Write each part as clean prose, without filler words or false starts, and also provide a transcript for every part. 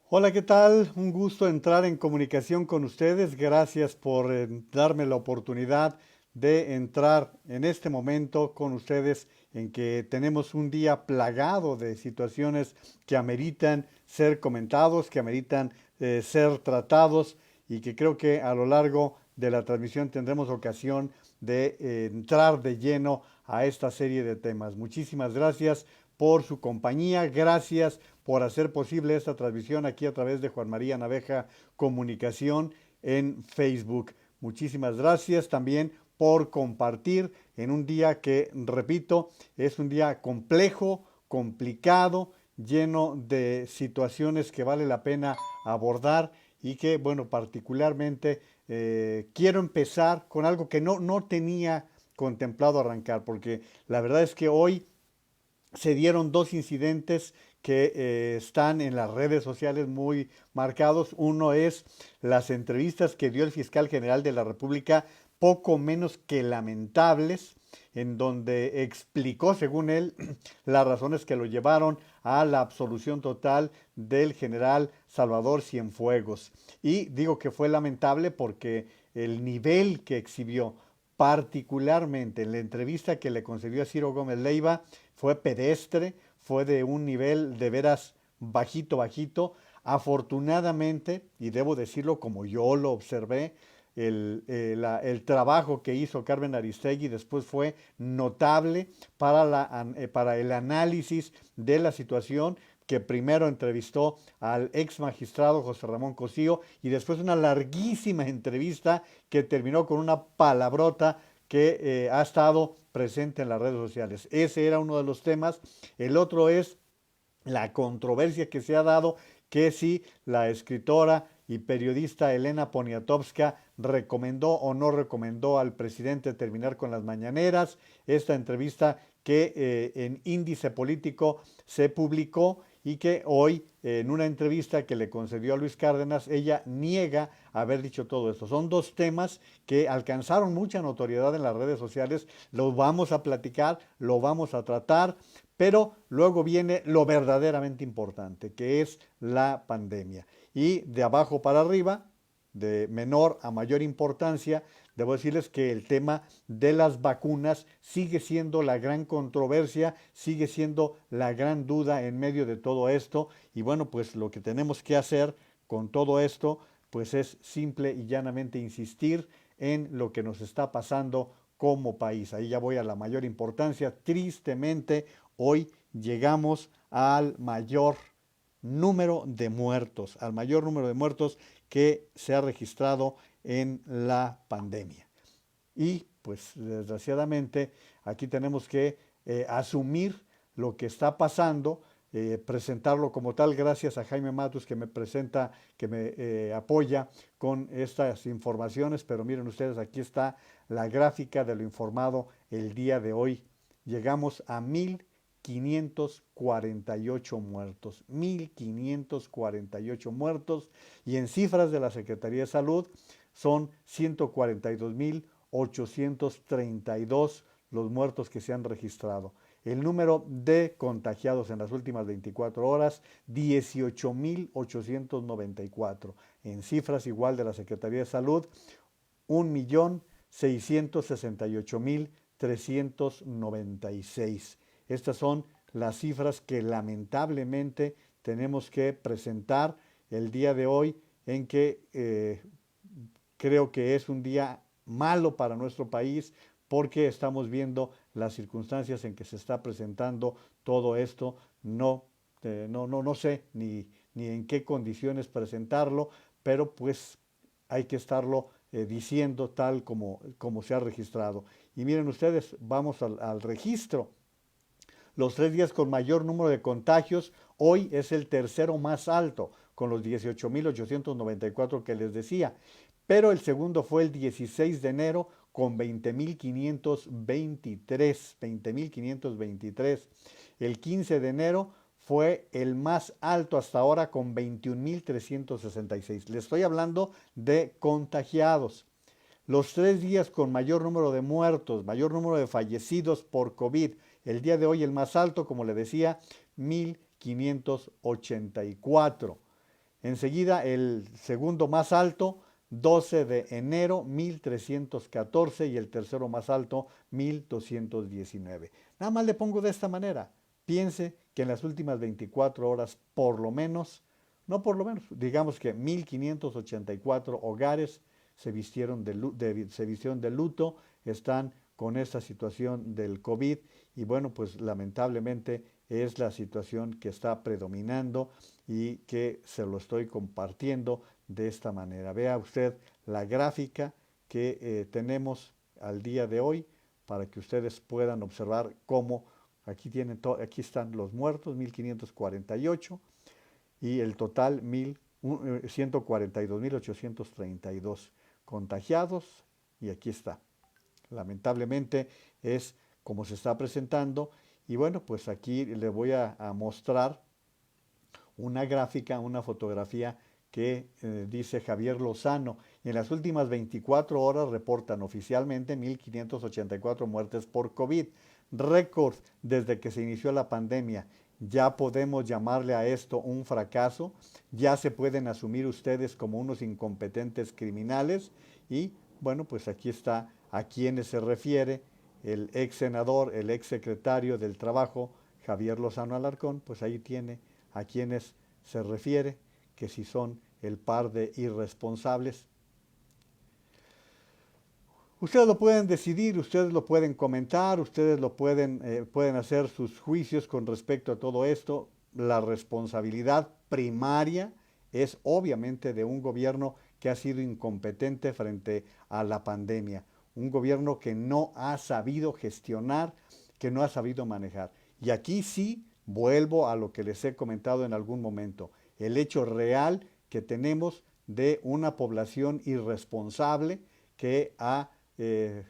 Hola, ¿qué tal? Un gusto entrar en comunicación con ustedes. Gracias por darme la oportunidad de entrar en este momento con ustedes en que tenemos un día plagado de situaciones que ameritan ser comentados, que ameritan ser tratados y que creo que a lo largo de la transmisión tendremos ocasión de entrar de lleno a esta serie de temas. Muchísimas gracias por su compañía, gracias por hacer posible esta transmisión aquí a través de Juan María Naveja Comunicación en Facebook. Muchísimas gracias también por compartir en un día que, repito, es un día complejo, complicado, lleno de situaciones que vale la pena abordar y que, bueno, particularmente quiero empezar con algo que no tenía contemplado arrancar, porque la verdad es que hoy se dieron dos incidentes que están en las redes sociales muy marcados. Uno es las entrevistas que dio el fiscal general de la República, poco menos que lamentables, en donde explicó, según él, las razones que lo llevaron a la absolución total del general Salvador Cienfuegos. Y digo que fue lamentable porque el nivel que exhibió, particularmente en la entrevista que le concedió a Ciro Gómez Leiva, fue pedestre, fue de un nivel de veras bajito, bajito. Afortunadamente, y debo decirlo como yo lo observé, el trabajo que hizo Carmen Aristegui después fue notable para el análisis de la situación, que primero entrevistó al ex magistrado José Ramón Cosío y después una larguísima entrevista que terminó con una palabrota que ha estado presente en las redes sociales. Ese era uno de los temas. El otro es la controversia que se ha dado que si la escritora y periodista Elena Poniatowska recomendó o no recomendó al presidente terminar con las mañaneras. Esta entrevista que en Índice Político se publicó y que hoy en una entrevista que le concedió a Luis Cárdenas, ella niega haber dicho todo esto. Son dos temas que alcanzaron mucha notoriedad en las redes sociales, los vamos a platicar, lo vamos a tratar, pero luego viene lo verdaderamente importante, que es la pandemia. Y de abajo para arriba, de menor a mayor importancia, debo decirles que el tema de las vacunas sigue siendo la gran controversia, sigue siendo la gran duda en medio de todo esto. Y bueno, pues lo que tenemos que hacer con todo esto, pues es simple y llanamente insistir en lo que nos está pasando como país. Ahí ya voy a la mayor importancia. Tristemente, hoy llegamos al mayor número de muertos que se ha registrado en la pandemia. Y pues desgraciadamente aquí tenemos que asumir lo que está pasando, presentarlo como tal, gracias a Jaime Matus que me presenta, que me apoya con estas informaciones, pero miren ustedes, aquí está la gráfica de lo informado el día de hoy. Llegamos a 1,548 muertos, 1,548 muertos, y en cifras de la Secretaría de Salud son 142,832 los muertos que se han registrado. El número de contagiados en las últimas 24 horas, 18,894. En cifras igual de la Secretaría de Salud, 1,668,396. Estas son las cifras que lamentablemente tenemos que presentar el día de hoy, en que creo que es un día malo para nuestro país porque estamos viendo las circunstancias en que se está presentando todo esto. No sé ni en qué condiciones presentarlo, pero pues hay que estarlo diciendo tal como se ha registrado. Y miren ustedes, vamos al registro. Los 3 días con mayor número de contagios, hoy es el tercero más alto, con los 18,894 que les decía. Pero el segundo fue el 16 de enero con 20,523. El 15 de enero fue el más alto hasta ahora con 21,366. Le estoy hablando de contagiados. Los 3 días con mayor número de muertos, mayor número de fallecidos por COVID. El día de hoy el más alto, como le decía, 1,584. Enseguida el segundo más alto, 12 de enero, 1314 y el tercero más alto, 1219. Nada más le pongo de esta manera. Piense que en las últimas 24 horas, por lo menos, no por lo menos, digamos que 1584 hogares se vistieron de luto, están con esta situación del COVID y bueno, pues lamentablemente es la situación que está predominando y que se lo estoy compartiendo de esta manera. Vea usted la gráfica que tenemos al día de hoy para que ustedes puedan observar cómo aquí están los muertos, 1548 y el total 142.832 contagiados y aquí está. Lamentablemente es como se está presentando y bueno, pues aquí le voy a mostrar una gráfica, una fotografía que dice Javier Lozano. En las últimas 24 horas reportan oficialmente 1.584 muertes por COVID, récord desde que se inició la pandemia. Ya podemos llamarle a esto un fracaso, ya se pueden asumir ustedes como unos incompetentes criminales y bueno, pues aquí está a quienes se refiere el ex senador, el ex secretario del Trabajo, Javier Lozano Alarcón, pues ahí tiene a quienes se refiere, que si son el par de irresponsables. Ustedes lo pueden decidir, ustedes lo pueden comentar, ustedes pueden hacer sus juicios con respecto a todo esto. La responsabilidad primaria es obviamente de un gobierno que ha sido incompetente frente a la pandemia, un gobierno que no ha sabido gestionar, que no ha sabido manejar. Y aquí sí vuelvo a lo que les he comentado en algún momento, el hecho real que tenemos de una población irresponsable que ha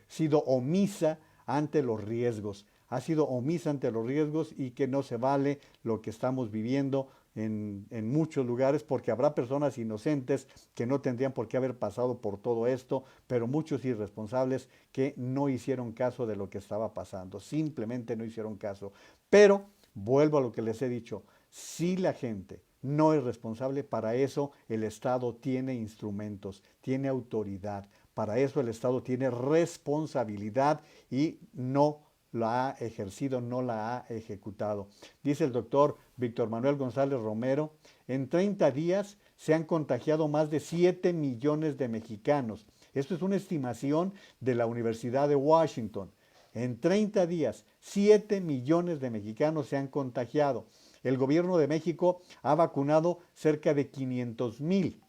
sido omisa ante los riesgos, ha sido omisa ante los riesgos y que no se vale lo que estamos viviendo en muchos lugares porque habrá personas inocentes que no tendrían por qué haber pasado por todo esto, pero muchos irresponsables que no hicieron caso de lo que estaba pasando, simplemente no hicieron caso. Pero vuelvo a lo que les he dicho, si la gente no es responsable, para eso el Estado tiene instrumentos, tiene autoridad, para eso el Estado tiene responsabilidad y no la ha ejercido, no la ha ejecutado. Dice el doctor Víctor Manuel González Romero, en 30 días se han contagiado más de 7 millones de mexicanos. Esto es una estimación de la Universidad de Washington. En 30 días, 7 millones de mexicanos se han contagiado. El gobierno de México ha vacunado cerca de 500,000.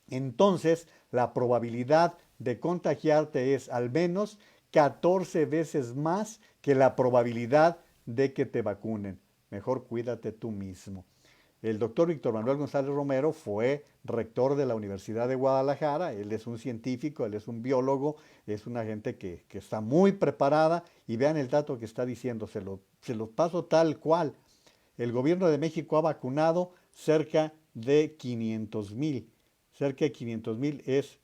Entonces, la probabilidad de contagiarte es al menos 14 veces más que la probabilidad de que te vacunen. Mejor cuídate tú mismo. El doctor Víctor Manuel González Romero fue rector de la Universidad de Guadalajara, él es un científico, él es un biólogo, es una gente que está muy preparada y vean el dato que está diciendo, se lo paso tal cual. El gobierno de México ha vacunado cerca de 500,000. Cerca de 500,000 es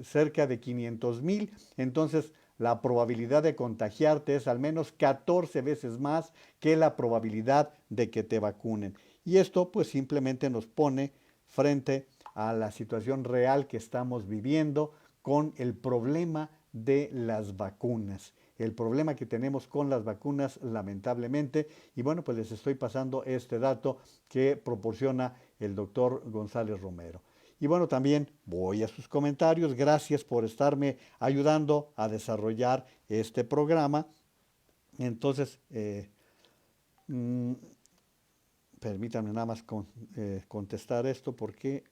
cerca de 500,000. Entonces, la probabilidad de contagiarte es al menos 14 veces más que la probabilidad de que te vacunen. Y esto pues simplemente nos pone frente a la situación real que estamos viviendo con el problema de las vacunas. El problema que tenemos con las vacunas, lamentablemente, y bueno, pues les estoy pasando este dato que proporciona el doctor González Romero. Y bueno, también voy a sus comentarios. Gracias por estarme ayudando a desarrollar este programa. Entonces, mm, permítanme nada más contestar esto porque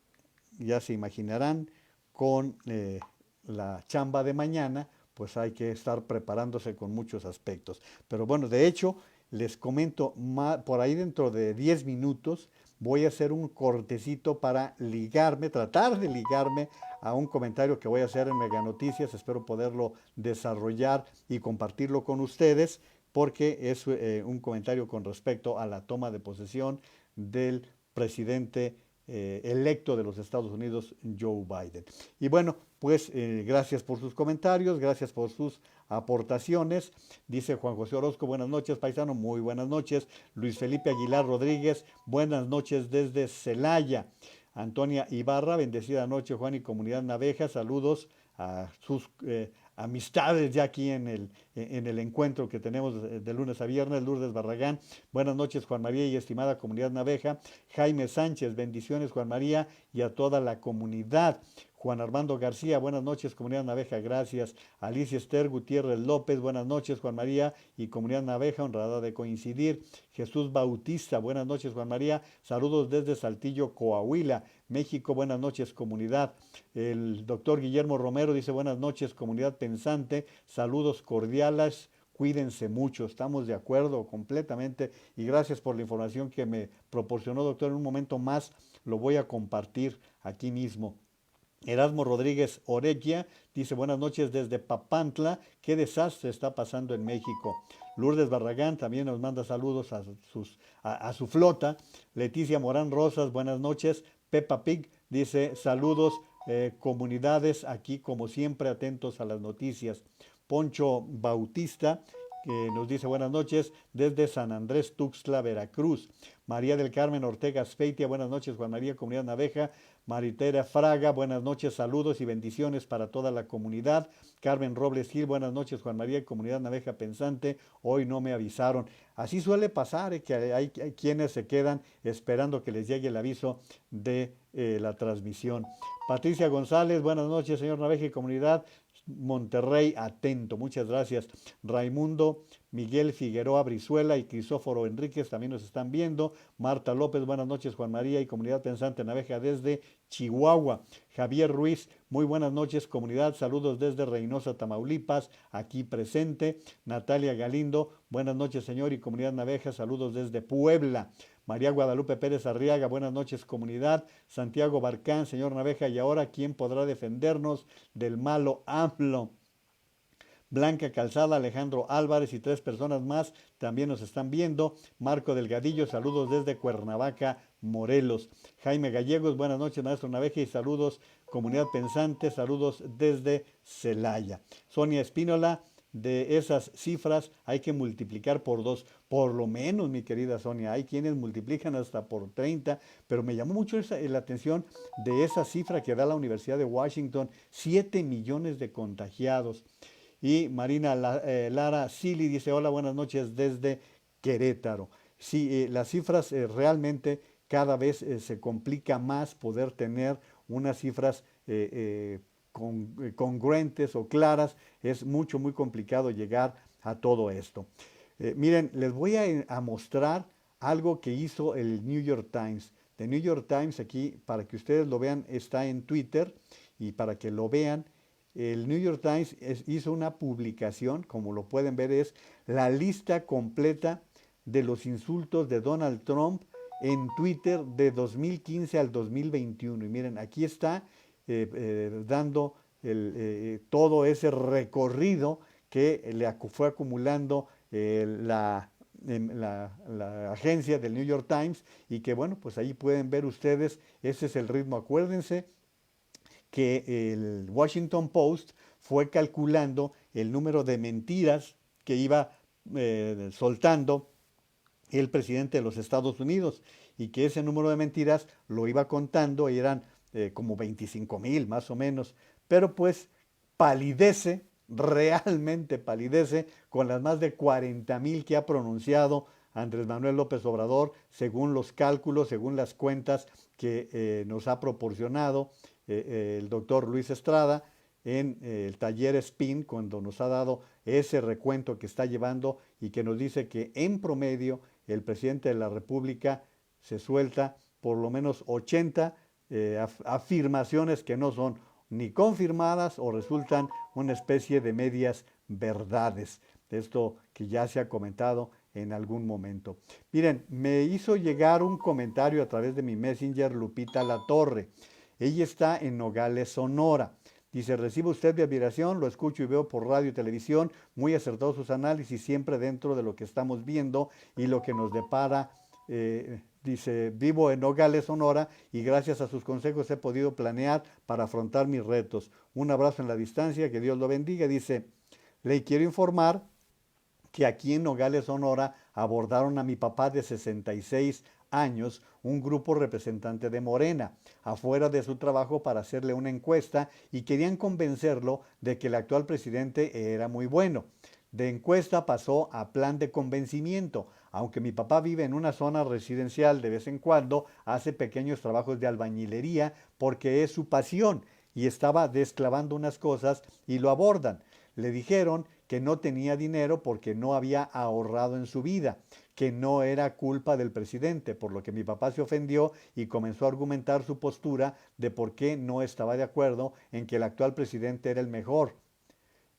ya se imaginarán con la chamba de mañana, pues hay que estar preparándose con muchos aspectos. Pero bueno, de hecho, les comento, por ahí dentro de 10 minutos voy a hacer un cortecito para ligarme, tratar de ligarme a un comentario que voy a hacer en Mega Noticias. Espero poderlo desarrollar y compartirlo con ustedes porque es un comentario con respecto a la toma de posesión del presidente electo de los Estados Unidos, Joe Biden. Y bueno, pues gracias por sus comentarios, gracias por sus aportaciones. Dice Juan José Orozco, buenas noches, paisano, muy buenas noches. Luis Felipe Aguilar Rodríguez, buenas noches desde Celaya. Antonia Ibarra, bendecida noche, Juan y comunidad Naveja, saludos a sus amistades ya aquí en el encuentro que tenemos de lunes a viernes. Lourdes Barragán, buenas noches Juan María y estimada comunidad Naveja. Jaime Sánchez, bendiciones Juan María y a toda la comunidad. Juan Armando García, buenas noches, comunidad Naveja, gracias. Alicia Esther Gutiérrez López, buenas noches, Juan María y comunidad Naveja, honrada de coincidir. Jesús Bautista, buenas noches, Juan María, saludos desde Saltillo, Coahuila, México, buenas noches, comunidad. El doctor Guillermo Romero dice, buenas noches, comunidad pensante, saludos cordiales. Cuídense mucho, estamos de acuerdo completamente y gracias por la información que me proporcionó, doctor. En un momento más lo voy a compartir aquí mismo. Erasmo Rodríguez Orequia dice buenas noches desde Papantla, qué desastre está pasando en México. Lourdes Barragán también nos manda saludos a su flota. Leticia Morán Rosas, buenas noches. Peppa Pig dice saludos comunidades, aquí como siempre atentos a las noticias. Poncho Bautista nos dice buenas noches desde San Andrés Tuxtla, Veracruz. María del Carmen Ortega Speitia, buenas noches Juan María, comunidad Naveja. Maritera Fraga, buenas noches, saludos y bendiciones para toda la comunidad. Carmen Robles Gil, buenas noches, Juan María, comunidad Naveja Pensante, hoy no me avisaron. Así suele pasar, que hay quienes se quedan esperando que les llegue el aviso de la transmisión. Patricia González, buenas noches, señor Naveja y comunidad. Monterrey, atento, muchas gracias. Raimundo Miguel Figueroa Brizuela y Crisóforo Enríquez también nos están viendo. Marta López, buenas noches, Juan María y comunidad pensante Naveja desde Chihuahua. Javier Ruiz, muy buenas noches, comunidad, saludos desde Reynosa, Tamaulipas, aquí presente. Natalia Galindo, buenas noches, señor y comunidad Naveja, saludos desde Puebla. María Guadalupe Pérez Arriaga, buenas noches comunidad. Santiago Barcán, señor Naveja, y ahora, ¿quién podrá defendernos del malo AMLO? Blanca Calzada, Alejandro Álvarez y 3 personas más también nos están viendo. Marco Delgadillo, saludos desde Cuernavaca, Morelos. Jaime Gallegos, buenas noches, maestro Naveja, y saludos, comunidad pensante, saludos desde Celaya. Sonia Espínola, de esas cifras hay que multiplicar por 2, por lo menos, mi querida Sonia. Hay quienes multiplican hasta por 30, pero me llamó mucho la atención de esa cifra que da la Universidad de Washington, 7 millones de contagiados. Y Marina Lara Sili dice, hola, buenas noches desde Querétaro. Sí, las cifras realmente cada vez se complica más poder tener unas cifras congruentes o claras. Es muy complicado llegar a todo esto. Miren, les voy a mostrar algo que hizo el New York Times. The New York Times, aquí para que ustedes lo vean, está en Twitter y para que lo vean. El New York Times hizo una publicación, como lo pueden ver, es la lista completa de los insultos de Donald Trump en Twitter de 2015 al 2021. Y miren, aquí está dando todo ese recorrido que le fue acumulando la agencia del New York Times y que bueno, pues ahí pueden ver ustedes, ese es el ritmo. Acuérdense que el Washington Post fue calculando el número de mentiras que iba soltando el presidente de los Estados Unidos y que ese número de mentiras lo iba contando y eran como 25,000 más o menos, pero pues palidece, realmente palidece con las más de 40,000 que ha pronunciado Andrés Manuel López Obrador, según los cálculos, según las cuentas que nos ha proporcionado el doctor Luis Estrada en el taller Spin, cuando nos ha dado ese recuento que está llevando y que nos dice que en promedio el presidente de la República se suelta por lo menos 80 afirmaciones que no son ni confirmadas o resultan una especie de medias verdades. Esto que ya se ha comentado en algún momento. Miren, me hizo llegar un comentario a través de mi Messenger Lupita Latorre. Ella está en Nogales, Sonora. Dice, recibo usted de admiración, lo escucho y veo por radio y televisión, muy acertados sus análisis, siempre dentro de lo que estamos viendo y lo que nos depara dice, vivo en Nogales, Sonora, y gracias a sus consejos he podido planear para afrontar mis retos. Un abrazo en la distancia, que Dios lo bendiga. Dice, le quiero informar que aquí en Nogales, Sonora, abordaron a mi papá de 66 años, un grupo representante de Morena, afuera de su trabajo para hacerle una encuesta y querían convencerlo de que el actual presidente era muy bueno. De encuesta pasó a plan de convencimiento. Aunque mi papá vive en una zona residencial, de vez en cuando hace pequeños trabajos de albañilería porque es su pasión y estaba desclavando unas cosas y lo abordan. Le dijeron que no tenía dinero porque no había ahorrado en su vida, que no era culpa del presidente, por lo que mi papá se ofendió y comenzó a argumentar su postura de por qué no estaba de acuerdo en que el actual presidente era el mejor.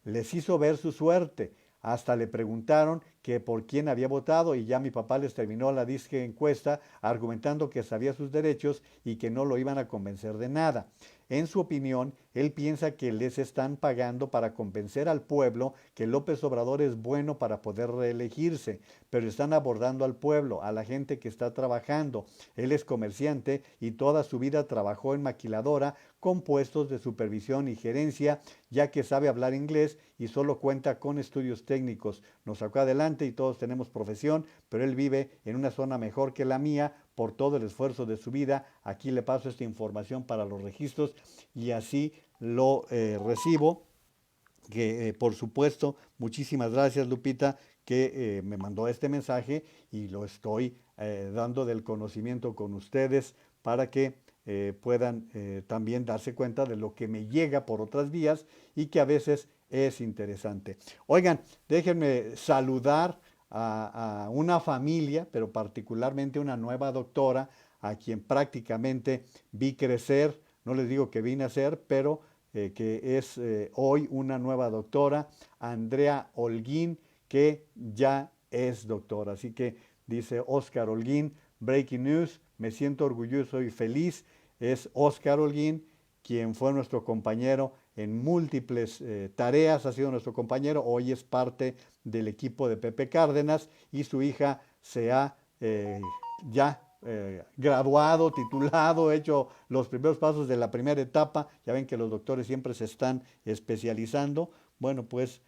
Les hizo ver su suerte. Hasta le preguntaron que por quién había votado y ya mi papá les terminó la disque encuesta argumentando que sabía sus derechos y que no lo iban a convencer de nada. En su opinión, él piensa que les están pagando para convencer al pueblo que López Obrador es bueno para poder reelegirse, pero están abordando al pueblo, a la gente que está trabajando. Él es comerciante y toda su vida trabajó en maquiladora con puestos de supervisión y gerencia, ya que sabe hablar inglés y solo cuenta con estudios técnicos. Nos sacó adelante y todos tenemos profesión, pero él vive en una zona mejor que la mía por todo el esfuerzo de su vida. Aquí le paso esta información para los registros y así lo recibo. Que por supuesto, muchísimas gracias Lupita que me mandó este mensaje y lo estoy dando del conocimiento con ustedes para que puedan también darse cuenta de lo que me llega por otras vías y que a veces es interesante. Oigan, déjenme saludar a una familia, pero particularmente una nueva doctora a quien prácticamente vi crecer, no les digo que vine a ser, pero que es hoy una nueva doctora, Andrea Holguín, que ya es doctora. Así que dice Oscar Holguín, breaking news, me siento orgulloso y feliz. Es Oscar Holguín, quien fue nuestro compañero en múltiples tareas, ha sido nuestro compañero, hoy es parte del equipo de Pepe Cárdenas y su hija se ha ya graduado, titulado, hecho los primeros pasos de la primera etapa. Ya ven que los doctores siempre se están especializando. Bueno, pues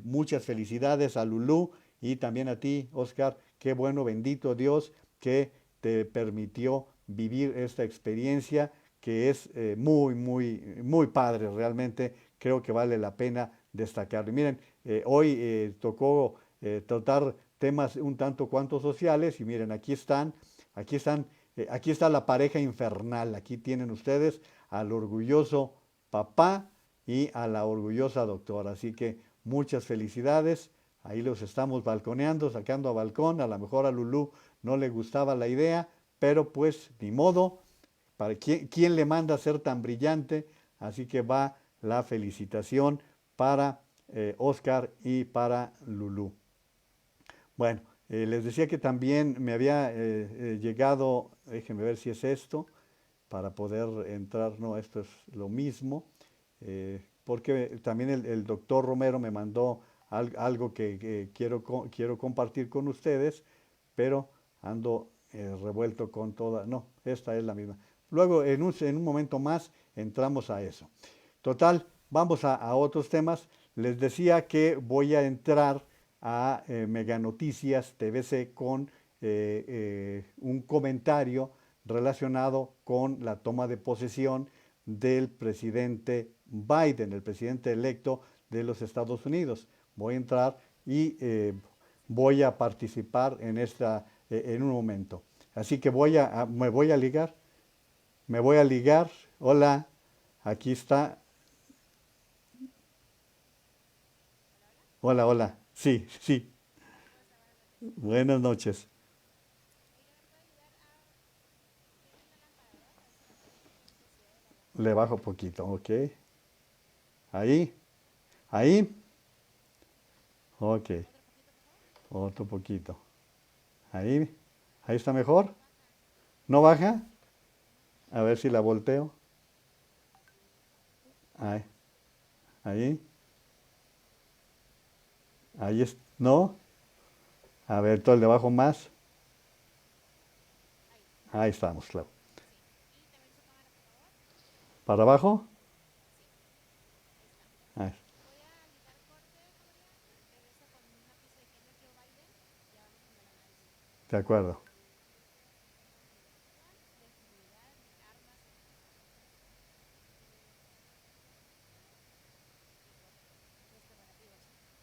muchas felicidades a Lulú y también a ti, Oscar. Qué bueno, bendito Dios, que te permitió vivir esta experiencia que es muy padre, realmente creo que vale la pena destacarlo. Y miren, hoy tocó tratar temas un tanto cuanto sociales y miren, aquí están, aquí está la pareja infernal, aquí tienen ustedes al orgulloso papá y a la orgullosa doctora, así que muchas felicidades, ahí los estamos balconeando, sacando a balcón, a lo mejor a Lulú no le gustaba la idea, pero pues ni modo, para quién le manda a ser tan brillante, así que va la felicitación para Oscar y para Lulú. Bueno, les decía que también me había llegado, déjenme ver si es esto, para poder entrar, no, esto es lo mismo, porque también el doctor Romero me mandó algo que quiero compartir con ustedes, pero ando revuelto con toda, no, esta es la misma. Luego, en un momento más, entramos a eso. Total, vamos a otros temas. Les decía que voy a entrar a Mega Noticias TVC con un comentario relacionado con la toma de posesión del presidente Biden, el presidente electo de los Estados Unidos. Voy a entrar y voy a participar en esta en un momento. Así que me voy a ligar, me voy a ligar. Hola, aquí está. Hola, hola. Sí, sí. Buenas noches. Le bajo poquito, ok. Ahí, ahí, ok. Otro poquito. Ahí, ahí está mejor. ¿No baja? A ver si la volteo. Ahí, ahí, ahí es. ¿No? A ver, todo el de abajo más. Ahí estamos, claro. ¿Para abajo? Ahí. De acuerdo,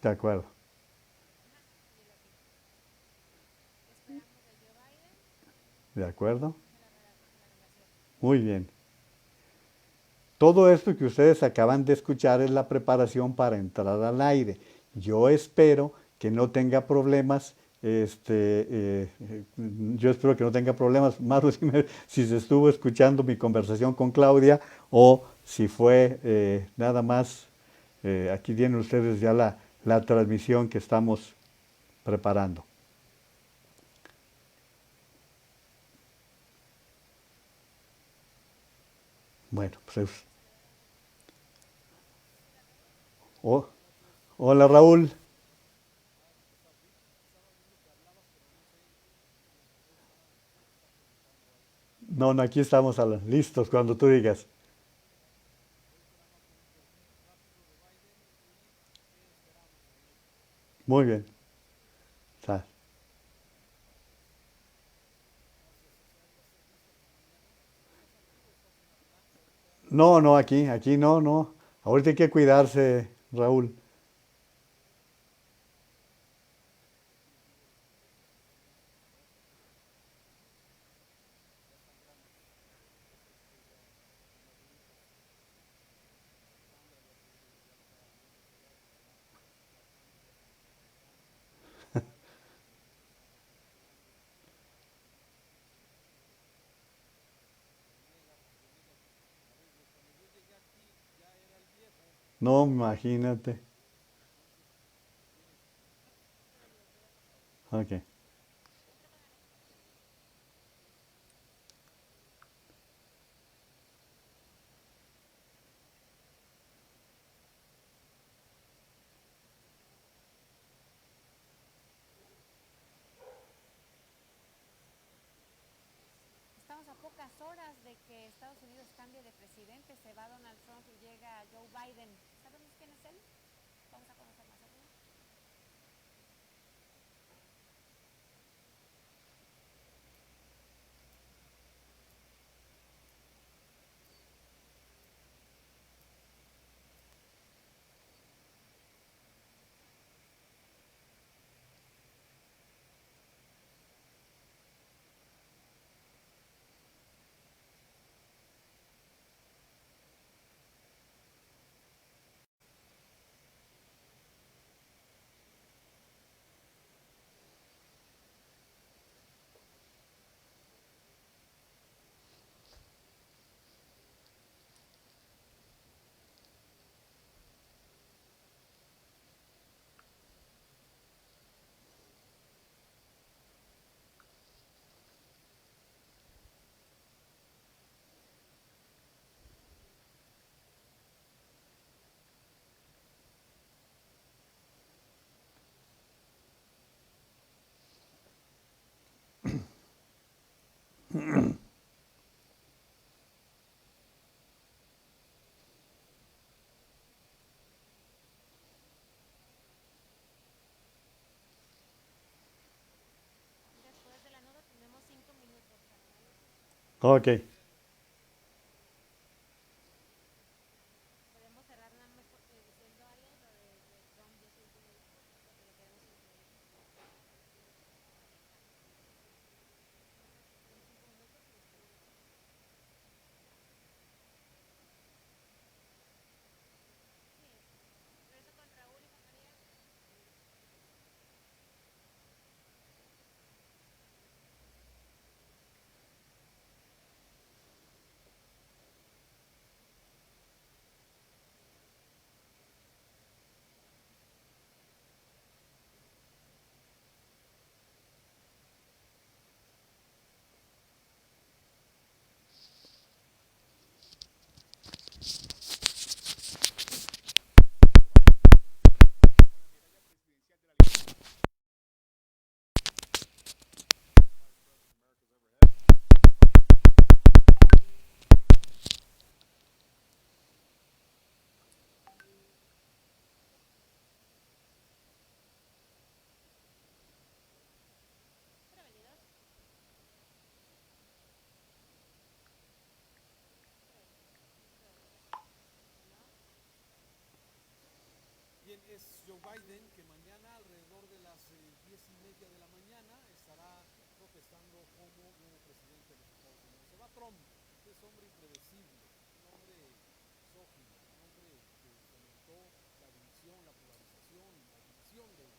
de acuerdo, de acuerdo. Muy bien. Todo esto que ustedes acaban de escuchar es la preparación para entrar al aire. Yo espero que no tenga problemas. Yo espero que no tenga problemas, Maru, si se estuvo escuchando mi conversación con Claudia o si fue nada más. Aquí tienen ustedes ya la transmisión que estamos preparando. Bueno, pues oh, hola Raúl. No, no, aquí estamos listos cuando tú digas. Muy bien. Sa- No, no, aquí no, no. Ahorita hay que cuidarse, Raúl. No, imagínate. Ok. Ok. es Joe Biden, que mañana alrededor de las 10:30 de la mañana estará protestando como nuevo presidente de los Estados Unidos. Se va Trump, es hombre impredecible, un hombre misógino, un hombre que fomentó la división, la polarización, la división del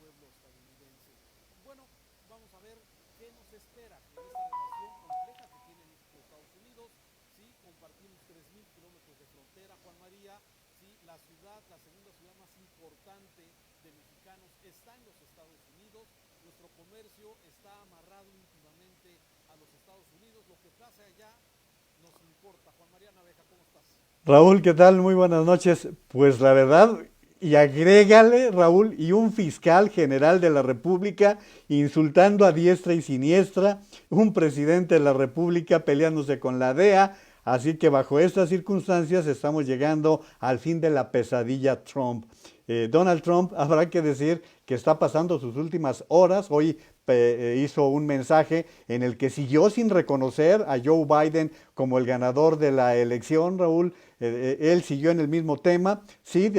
pueblo estadounidense. Bueno, vamos a ver qué nos espera en esta relación compleja que tiene México y Estados Unidos. Sí, compartimos 3.000 kilómetros de frontera, Juan María. Sí, la ciudad, la segunda ciudad más importante de mexicanos está en los Estados Unidos. Nuestro comercio está amarrado íntimamente a los Estados Unidos. Lo que pase allá nos importa. Juan María Naveja, ¿cómo estás? Raúl, ¿qué tal? Muy buenas noches. Pues la verdad, y agrégale, Raúl, y un fiscal general de la República insultando a diestra y siniestra, un presidente de la República peleándose con la DEA. Así que bajo estas circunstancias estamos llegando al fin de la pesadilla Trump. Donald Trump, habrá que decir que está pasando sus últimas horas. Hoy hizo un mensaje en el que siguió sin reconocer a Joe Biden como el ganador de la elección, Raúl. Él siguió en el mismo tema, sí,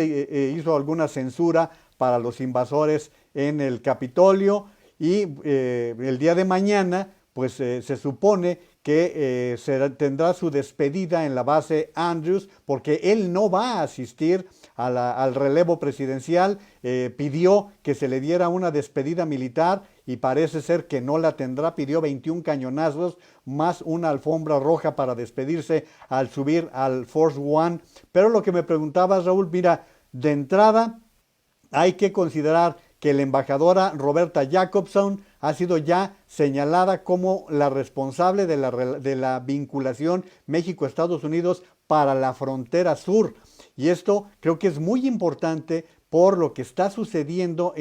hizo alguna censura para los invasores en el Capitolio y el día de mañana, pues se supone que tendrá su despedida en la base Andrews, porque él no va a asistir al relevo presidencial. Pidió que se le diera una despedida militar y parece ser que no la tendrá. Pidió 21 cañonazos más una alfombra roja para despedirse al subir al Force One. Pero lo que me preguntabas, Raúl, mira, de entrada hay que considerar que la embajadora Roberta Jacobson ha sido ya señalada como la responsable de la vinculación México-Estados Unidos para la frontera sur. Y esto creo que es muy importante por lo que está sucediendo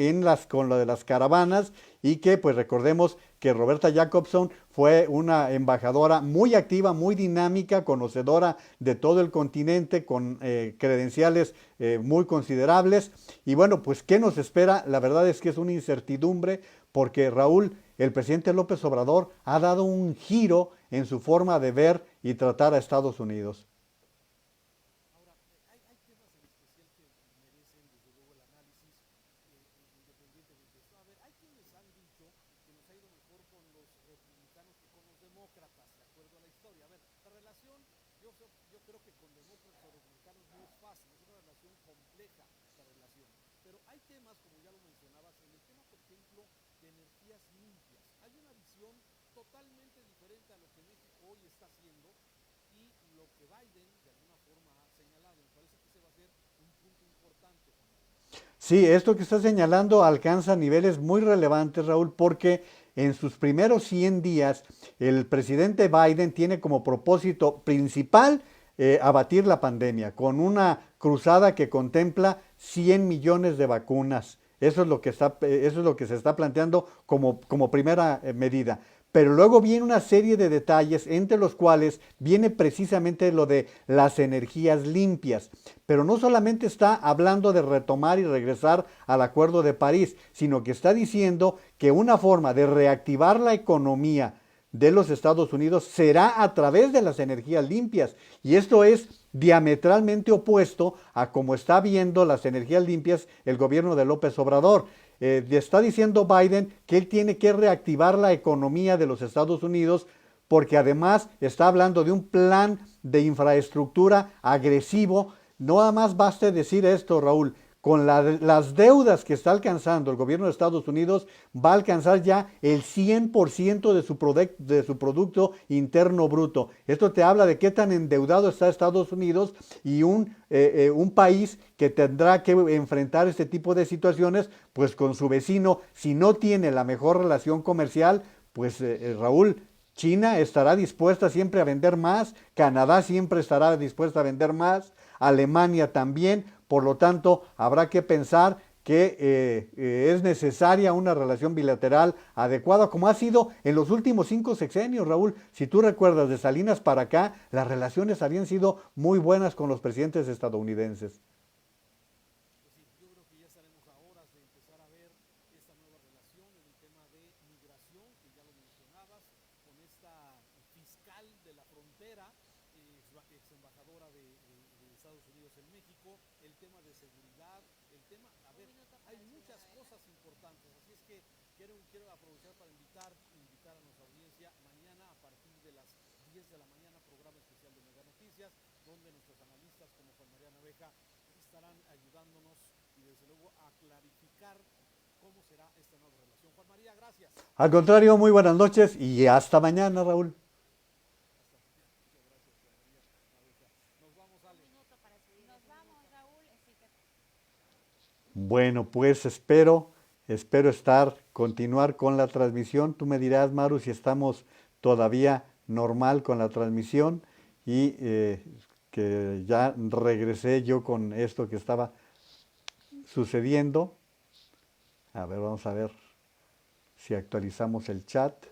con lo de las caravanas y que pues recordemos que Roberta Jacobson fue una embajadora muy activa, muy dinámica, conocedora de todo el continente, con credenciales muy considerables. Y bueno, pues ¿qué nos espera? La verdad es que es una incertidumbre porque Raúl, el presidente López Obrador, ha dado un giro en su forma de ver y tratar a Estados Unidos. Ahora, hay temas en especial que merecen, desde luego, el análisis independientemente de esto. A ver, hay quienes han dicho que nos ha ido mejor con los republicanos que con los demócratas, de acuerdo a la historia. A ver, la relación, yo creo que con demócratas o republicanos no es fácil, es una relación compleja, la relación. Pero hay temas, como ya lo mencionabas, en el tema, por ejemplo, de energías limpias. Hay una visión totalmente diferente a lo que México hoy está haciendo y lo que Biden de alguna forma ha señalado. Me parece que ese va a ser un punto importante, Juan María. Sí, esto que está señalando alcanza niveles muy relevantes, Raúl, porque en sus primeros 100 días el presidente Biden tiene como propósito principal abatir la pandemia con una cruzada que contempla 100 millones de vacunas. Eso es lo que se está planteando como primera medida. Pero luego viene una serie de detalles, entre los cuales viene precisamente lo de las energías limpias. Pero no solamente está hablando de retomar y regresar al Acuerdo de París, sino que está diciendo que una forma de reactivar la economía de los Estados Unidos será a través de las energías limpias. Y esto es diametralmente opuesto a cómo está viendo las energías limpias el gobierno de López Obrador. Está diciendo Biden que él tiene que reactivar la economía de los Estados Unidos porque además está hablando de un plan de infraestructura agresivo. No nada más baste decir esto, Raúl. Con las deudas que está alcanzando el gobierno de Estados Unidos, va a alcanzar ya el 100% de su Producto Interno Bruto. Esto te habla de qué tan endeudado está Estados Unidos y un país que tendrá que enfrentar este tipo de situaciones, pues con su vecino, si no tiene la mejor relación comercial, pues Raúl, China estará dispuesta siempre a vender más, Canadá siempre estará dispuesta a vender más, Alemania también, por lo tanto habrá que pensar que es necesaria una relación bilateral adecuada, como ha sido en los últimos 5 sexenios, Raúl. Si tú recuerdas, de Salinas para acá, las relaciones habían sido muy buenas con los presidentes estadounidenses. Pues sí, yo creo que ya estaremos a horas de empezar a ver esta nueva relación en el tema de migración, que ya lo mencionabas, con esta fiscal de la frontera, ex embajadora de Estados Unidos en México, el tema de seguridad, el tema, a ver, hay muchas cosas importantes, así es que quiero aprovechar para invitar a nuestra audiencia mañana a partir de las 10 de la mañana, programa especial de Mega Noticias, donde nuestros analistas como Juan María Naveja estarán ayudándonos y desde luego a clarificar cómo será esta nueva relación. Juan María, gracias. Al contrario, muy buenas noches y hasta mañana, Raúl. Muchas gracias, Juan María Naveja. Nos vamos, Ale. Nos vamos, Raúl. Bueno, pues espero continuar con la transmisión. Tú me dirás, Maru, si estamos todavía normal con la transmisión y que ya regresé yo con esto que estaba sucediendo. A ver, vamos a ver si actualizamos el chat.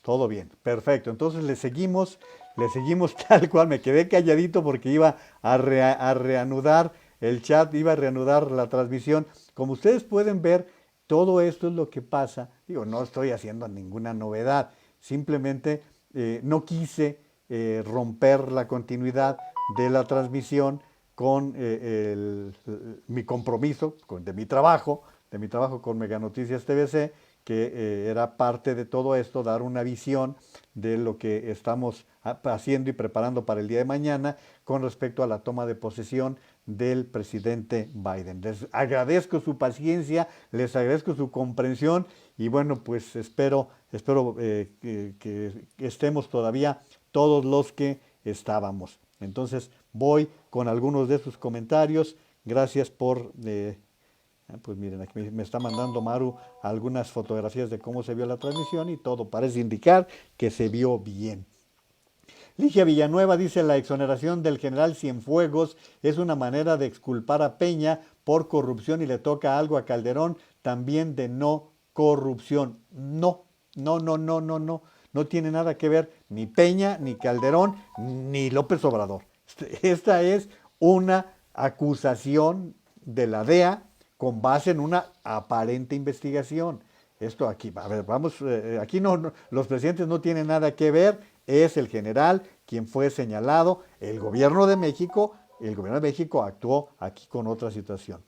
Todo bien, perfecto. Entonces le seguimos tal cual. Me quedé calladito porque iba a reanudar el chat, iba a reanudar la transmisión. Como ustedes pueden ver, todo esto es lo que pasa. Digo, no estoy haciendo ninguna novedad. Simplemente no quise romper la continuidad de la transmisión con mi compromiso, de mi trabajo con Mega Noticias TVC, que era parte de todo esto, dar una visión de lo que estamos haciendo y preparando para el día de mañana con respecto a la toma de posesión del presidente Biden. Les agradezco su paciencia, les agradezco su comprensión y bueno, pues espero que estemos todavía todos los que estábamos. Entonces voy con algunos de sus comentarios. Gracias por... pues miren, aquí me está mandando Maru algunas fotografías de cómo se vio la transmisión y todo parece indicar que se vio bien. Ligia Villanueva dice: la exoneración del general Cienfuegos es una manera de exculpar a Peña por corrupción y le toca algo a Calderón también de no corrupción. No tiene nada que ver ni Peña, ni Calderón, ni López Obrador. Esta es una acusación de la DEA con base en una aparente investigación. Esto aquí, a ver, vamos, aquí los presidentes no tienen nada que ver, es el general quien fue señalado, el gobierno de México actuó aquí con otra situación.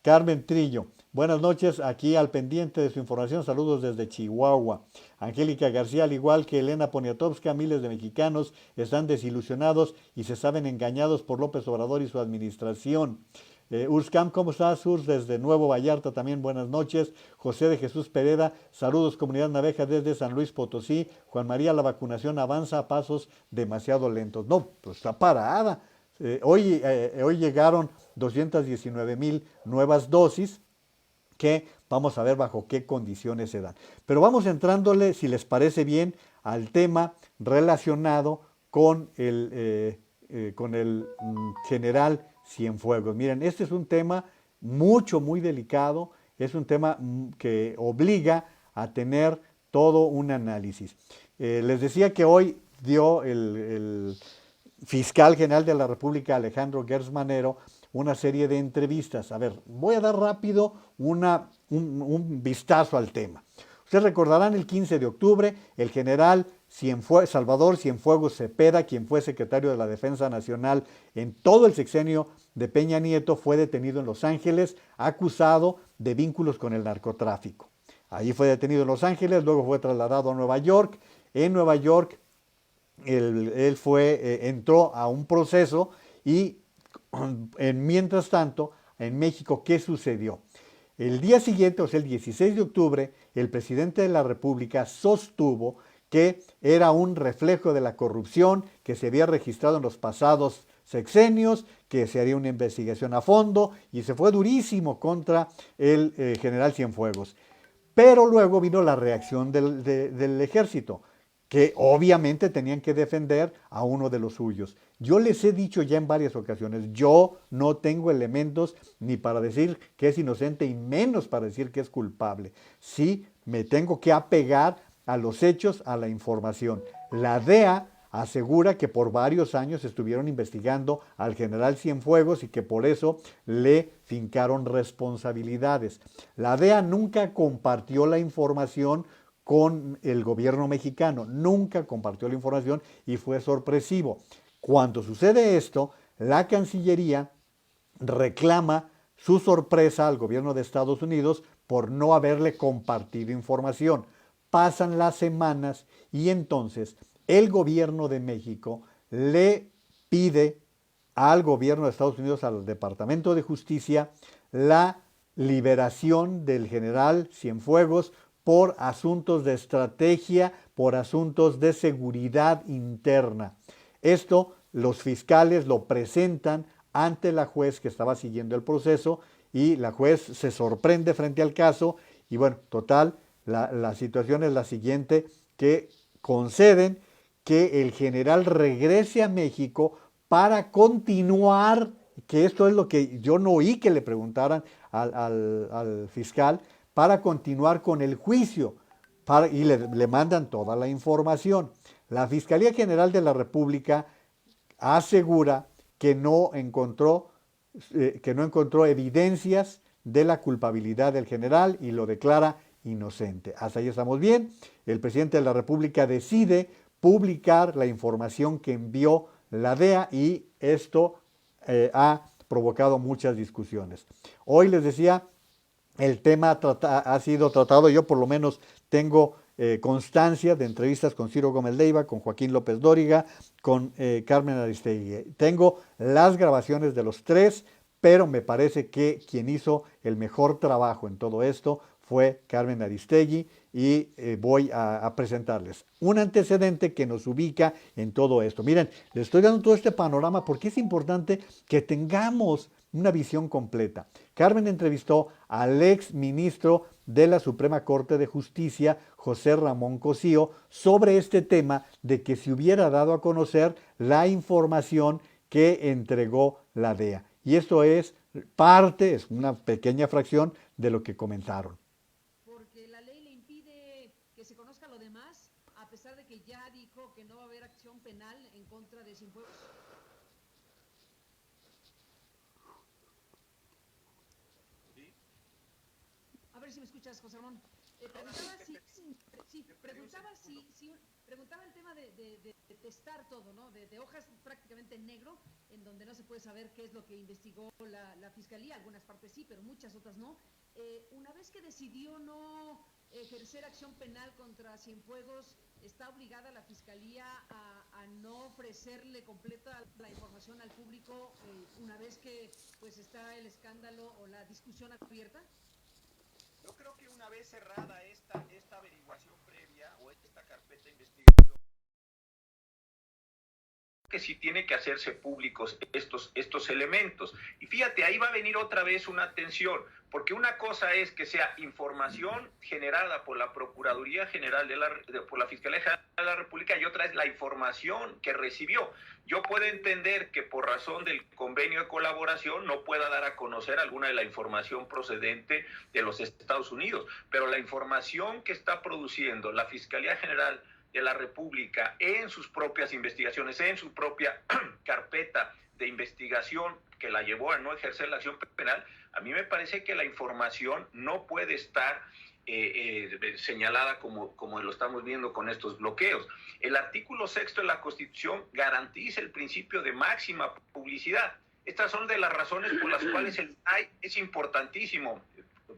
Carmen Trillo, buenas noches, aquí al pendiente de su información, saludos desde Chihuahua. Angélica García, al igual que Elena Poniatowska, miles de mexicanos están desilusionados y se saben engañados por López Obrador y su administración. Urscam, ¿cómo estás? Urs, desde Nuevo Vallarta, también buenas noches. José de Jesús Pereda, saludos comunidad Naveja desde San Luis Potosí. Juan María, la vacunación avanza a pasos demasiado lentos. No, pues está parada. Hoy llegaron 219,000 nuevas dosis que vamos a ver bajo qué condiciones se dan. Pero vamos entrándole, si les parece bien, al tema relacionado con el general Cienfuegos. Miren, este es un tema muy delicado, es un tema que obliga a tener todo un análisis. Les decía que hoy dio el fiscal general de la República, Alejandro Gertz Manero, una serie de entrevistas. A ver, voy a dar rápido un vistazo al tema. Ustedes recordarán el 15 de octubre, el general Salvador Cienfuegos Cepeda, quien fue secretario de la Defensa Nacional en todo el sexenio de Peña Nieto, fue detenido en Los Ángeles, acusado de vínculos con el narcotráfico. Ahí fue detenido en Los Ángeles, luego fue trasladado a Nueva York. En Nueva York, él entró a un proceso y mientras tanto, en México, ¿qué sucedió? El día siguiente, o sea, el 16 de octubre, el presidente de la República sostuvo que era un reflejo de la corrupción que se había registrado en los pasados sexenios, que se haría una investigación a fondo y se fue durísimo contra el general Cienfuegos. Pero luego vino la reacción del ejército, que obviamente tenían que defender a uno de los suyos. Yo les he dicho ya en varias ocasiones, yo no tengo elementos ni para decir que es inocente y menos para decir que es culpable. Sí, me tengo que apegar a los hechos, a la información. La DEA asegura que por varios años estuvieron investigando al general Cienfuegos y que por eso le fincaron responsabilidades. La DEA nunca compartió la información con el gobierno mexicano, nunca compartió la información y fue sorpresivo. Cuando sucede esto, la Cancillería reclama su sorpresa al gobierno de Estados Unidos por no haberle compartido información. Pasan las semanas y entonces el gobierno de México le pide al gobierno de Estados Unidos, al Departamento de Justicia, la liberación del general Cienfuegos por asuntos de estrategia, por asuntos de seguridad interna. Esto los fiscales lo presentan ante la juez que estaba siguiendo el proceso y la juez se sorprende frente al caso y bueno, total, la situación es la siguiente, que conceden que el general regrese a México para continuar, que esto es lo que yo no oí que le preguntaran al fiscal, para continuar con el juicio y le mandan toda la información. La Fiscalía General de la República asegura que no encontró evidencias de la culpabilidad del general y lo declara inocente. Hasta ahí estamos bien. El presidente de la República decide publicar la información que envió la DEA y esto ha provocado muchas discusiones. Hoy les decía, el tema ha sido tratado, yo por lo menos tengo constancia de entrevistas con Ciro Gómez Leiva, con Joaquín López Dóriga, con Carmen Aristegui. Tengo las grabaciones de los tres, pero me parece que quien hizo el mejor trabajo en todo esto fue Carmen Aristegui y voy a presentarles un antecedente que nos ubica en todo esto. Miren, les estoy dando todo este panorama porque es importante que tengamos una visión completa. Carmen entrevistó al ex ministro de la Suprema Corte de Justicia, José Ramón Cosío, sobre este tema de que se hubiera dado a conocer la información que entregó la DEA. Y esto es parte, es una pequeña fracción de lo que comentaron. Porque la ley le impide que se conozca lo demás, a pesar de que ya dijo que no va a haber acción penal en contra de Cienfuegos. A ver si me escuchas, José Ramón. Preguntaba el tema de testar todo, ¿no? De hojas prácticamente en negro, en donde no se puede saber qué es lo que investigó la Fiscalía, algunas partes sí, pero muchas otras no. Una vez que decidió no ejercer acción penal contra Cienfuegos, ¿está obligada la Fiscalía a no ofrecerle completa la información al público una vez que pues está el escándalo o la discusión abierta? Yo creo que una vez cerrada esta averiguación previa o esta carpeta de investigación, que sí tiene que hacerse públicos estos elementos. Y fíjate, ahí va a venir otra vez una tensión, porque una cosa es que sea información generada por la Procuraduría General por la Fiscalía General de la República y otra es la información que recibió. Yo puedo entender que por razón del convenio de colaboración no pueda dar a conocer alguna de la información procedente de los Estados Unidos, pero la información que está produciendo la Fiscalía General de la República en sus propias investigaciones, en su propia carpeta de investigación que la llevó a no ejercer la acción penal, a mí me parece que la información no puede estar señalada como lo estamos viendo con estos bloqueos. El artículo 6 de la Constitución garantiza el principio de máxima publicidad. Estas son de las razones por las cuales el INAI es importantísimo,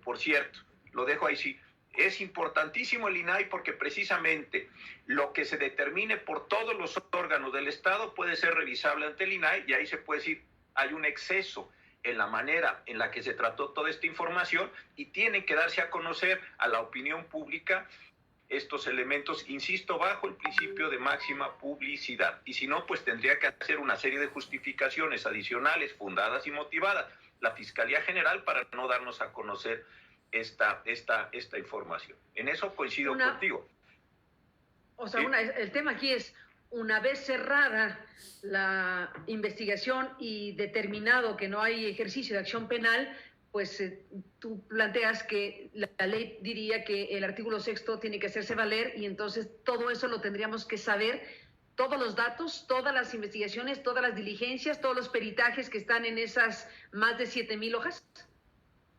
por cierto, lo dejo ahí sí. Es importantísimo el INAI porque precisamente lo que se determine por todos los órganos del Estado puede ser revisable ante el INAI y ahí se puede decir hay un exceso en la manera en la que se trató toda esta información y tienen que darse a conocer a la opinión pública estos elementos, insisto, bajo el principio de máxima publicidad. Y si no, pues tendría que hacer una serie de justificaciones adicionales, fundadas y motivadas, la Fiscalía General para no darnos a conocer esta información. En eso coincido contigo. O sea, el tema aquí es, una vez cerrada la investigación y determinado que no hay ejercicio de acción penal, pues tú planteas que la ley diría que el artículo 6 tiene que hacerse valer y entonces todo eso lo tendríamos que saber todos los datos, todas las investigaciones, todas las diligencias, todos los peritajes que están en esas más de 7,000 hojas?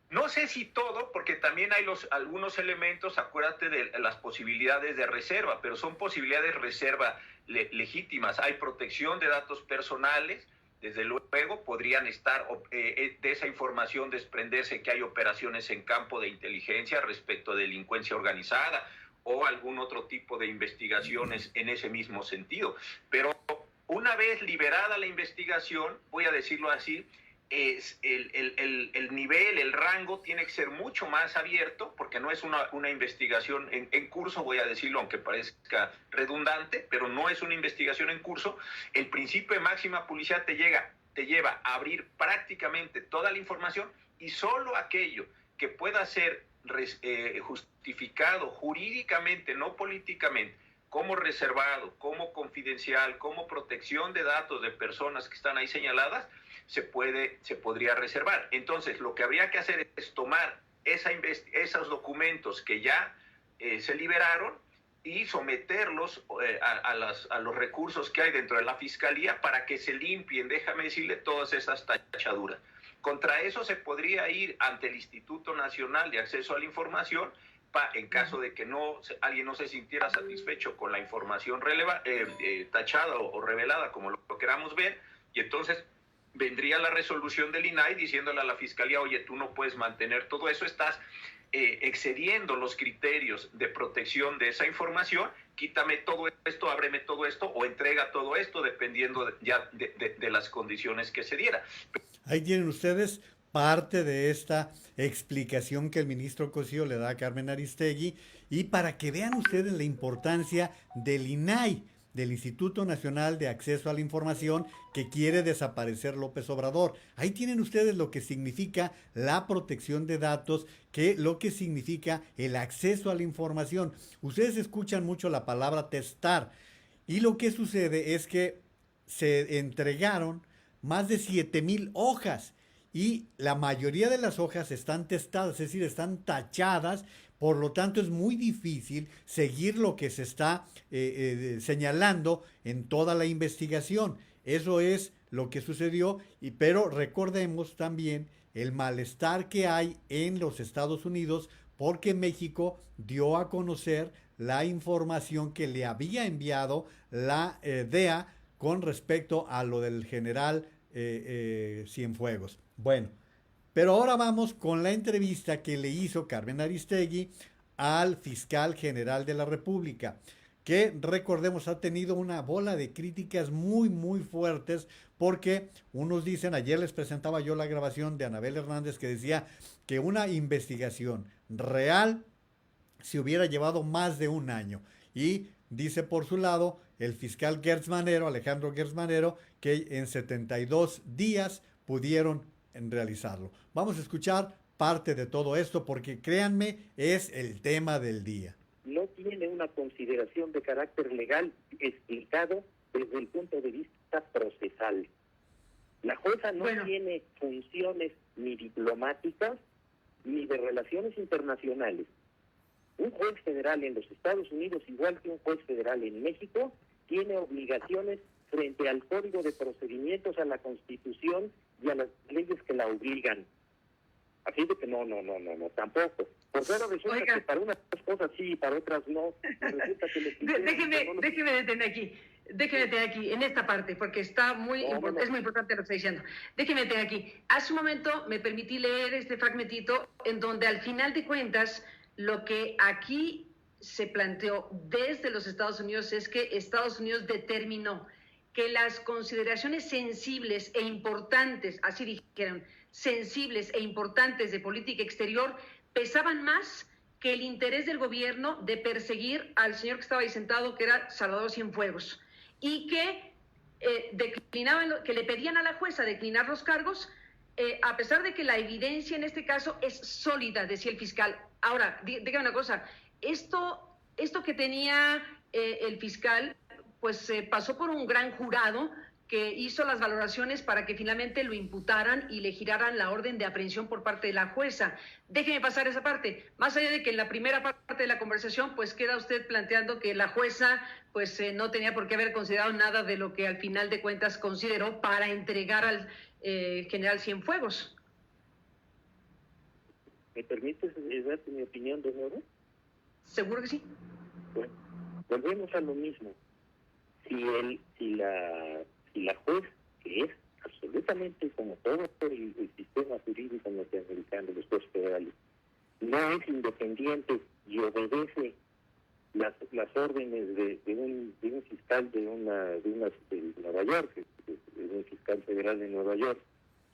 No sé si todo, porque también hay algunos elementos, acuérdate de las posibilidades de reserva, pero son posibilidades de reserva legítimas. Hay protección de datos personales, desde luego podrían estar de esa información desprenderse que hay operaciones en campo de inteligencia respecto de delincuencia organizada o algún otro tipo de investigaciones en ese mismo sentido. Pero una vez liberada la investigación, voy a decirlo así, es el nivel, el rango tiene que ser mucho más abierto, porque no es una investigación en curso, voy a decirlo aunque parezca redundante, pero no es una investigación en curso. El principio de máxima publicidad te lleva a abrir prácticamente toda la información, y solo aquello que pueda ser justificado jurídicamente, no políticamente, como reservado, como confidencial, como protección de datos de personas que están ahí señaladas, se podría reservar. Entonces, lo que habría que hacer es tomar esos documentos que ya se liberaron y someterlos a los recursos que hay dentro de la Fiscalía para que se limpien, déjame decirle, todas esas tachaduras. Contra eso se podría ir ante el Instituto Nacional de Acceso a la Información, en caso de que alguien no se sintiera satisfecho con la información tachada o revelada, como lo queramos ver, y entonces vendría la resolución del INAI diciéndole a la Fiscalía: oye, tú no puedes mantener todo eso, estás excediendo los criterios de protección de esa información, quítame todo esto, ábreme todo esto o entrega todo esto, dependiendo de las condiciones que se diera. Ahí tienen ustedes parte de esta explicación que el ministro Cosío le da a Carmen Aristegui, y para que vean ustedes la importancia del INAI, del Instituto Nacional de Acceso a la Información, que quiere desaparecer López Obrador. Ahí tienen ustedes lo que significa la protección de datos, lo que significa el acceso a la información. Ustedes escuchan mucho la palabra testar, y lo que sucede es que se entregaron más de 7,000 hojas, y la mayoría de las hojas están testadas, es decir, están tachadas. Por lo tanto, es muy difícil seguir lo que se está señalando en toda la investigación. Eso es lo que sucedió, pero recordemos también el malestar que hay en los Estados Unidos, porque México dio a conocer la información que le había enviado la DEA con respecto a lo del general Cienfuegos. Bueno, pero ahora vamos con la entrevista que le hizo Carmen Aristegui al fiscal general de la República, que, recordemos, ha tenido una bola de críticas muy, muy fuertes, porque unos dicen, ayer les presentaba yo la grabación de Anabel Hernández, que decía que una investigación real se hubiera llevado más de un año, y dice por su lado el fiscal Alejandro Gertz Manero, que en 72 días pudieron realizarlo. Vamos a escuchar parte de todo esto, porque créanme, es el tema del día. No tiene una consideración de carácter legal explicado desde el punto de vista procesal. La jueza no tiene funciones ni diplomáticas ni de relaciones internacionales. Un juez federal en los Estados Unidos, igual que un juez federal en México, tiene obligaciones frente al Código de Procedimientos, a la Constitución y a las leyes que la obligan. Así de que no, tampoco. Por eso resulta que para unas cosas sí y para otras no. Resulta que déjeme detener aquí, en esta parte, porque está es muy importante lo que está diciendo. Déjeme detener aquí. Hace un momento me permití leer este fragmentito en donde, al final de cuentas, lo que aquí se planteó desde los Estados Unidos es que Estados Unidos determinó que las consideraciones sensibles e importantes, así dijeron, sensibles e importantes de política exterior, pesaban más que el interés del gobierno de perseguir al señor que estaba ahí sentado, que era Salvador Cienfuegos, y que que le pedían a la jueza declinar los cargos, a pesar de que la evidencia en este caso es sólida, decía el fiscal. Ahora, dígame una cosa, esto que tenía el fiscal, pues pasó por un gran jurado que hizo las valoraciones para que finalmente lo imputaran y le giraran la orden de aprehensión por parte de la jueza. Déjeme pasar esa parte. Más allá de que en la primera parte de la conversación, pues queda usted planteando que la jueza pues no tenía por qué haber considerado nada de lo que al final de cuentas consideró para entregar al general Cienfuegos. ¿Me permites darte mi opinión de nuevo? ¿Seguro que sí? Bueno, volvemos a lo mismo. Si la juez, que es absolutamente como todo el sistema jurídico norteamericano, los jueces federales, no es independiente y obedece las órdenes de un fiscal de Nueva York, de un fiscal federal de Nueva York,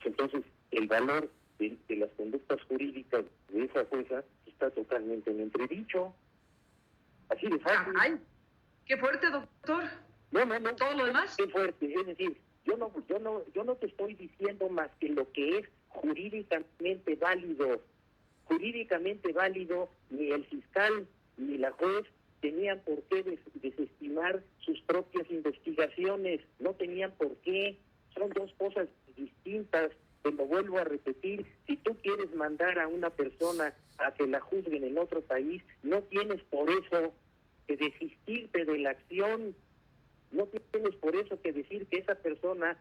entonces el valor de las conductas jurídicas de esa jueza está totalmente en entredicho. Así de fácil. ¡Ay! ¡Qué fuerte, doctor! No. ¿Todo lo demás? Qué fuerte. Es decir, yo no te estoy diciendo más que lo que es jurídicamente válido. Jurídicamente válido, ni el fiscal ni la juez tenían por qué desestimar sus propias investigaciones. No tenían por qué. Son dos cosas distintas. Te lo vuelvo a repetir. Si tú quieres mandar a una persona a que la juzguen en otro país, no tienes por eso que desistirte de la acción. No tienes por eso que decir que esa persona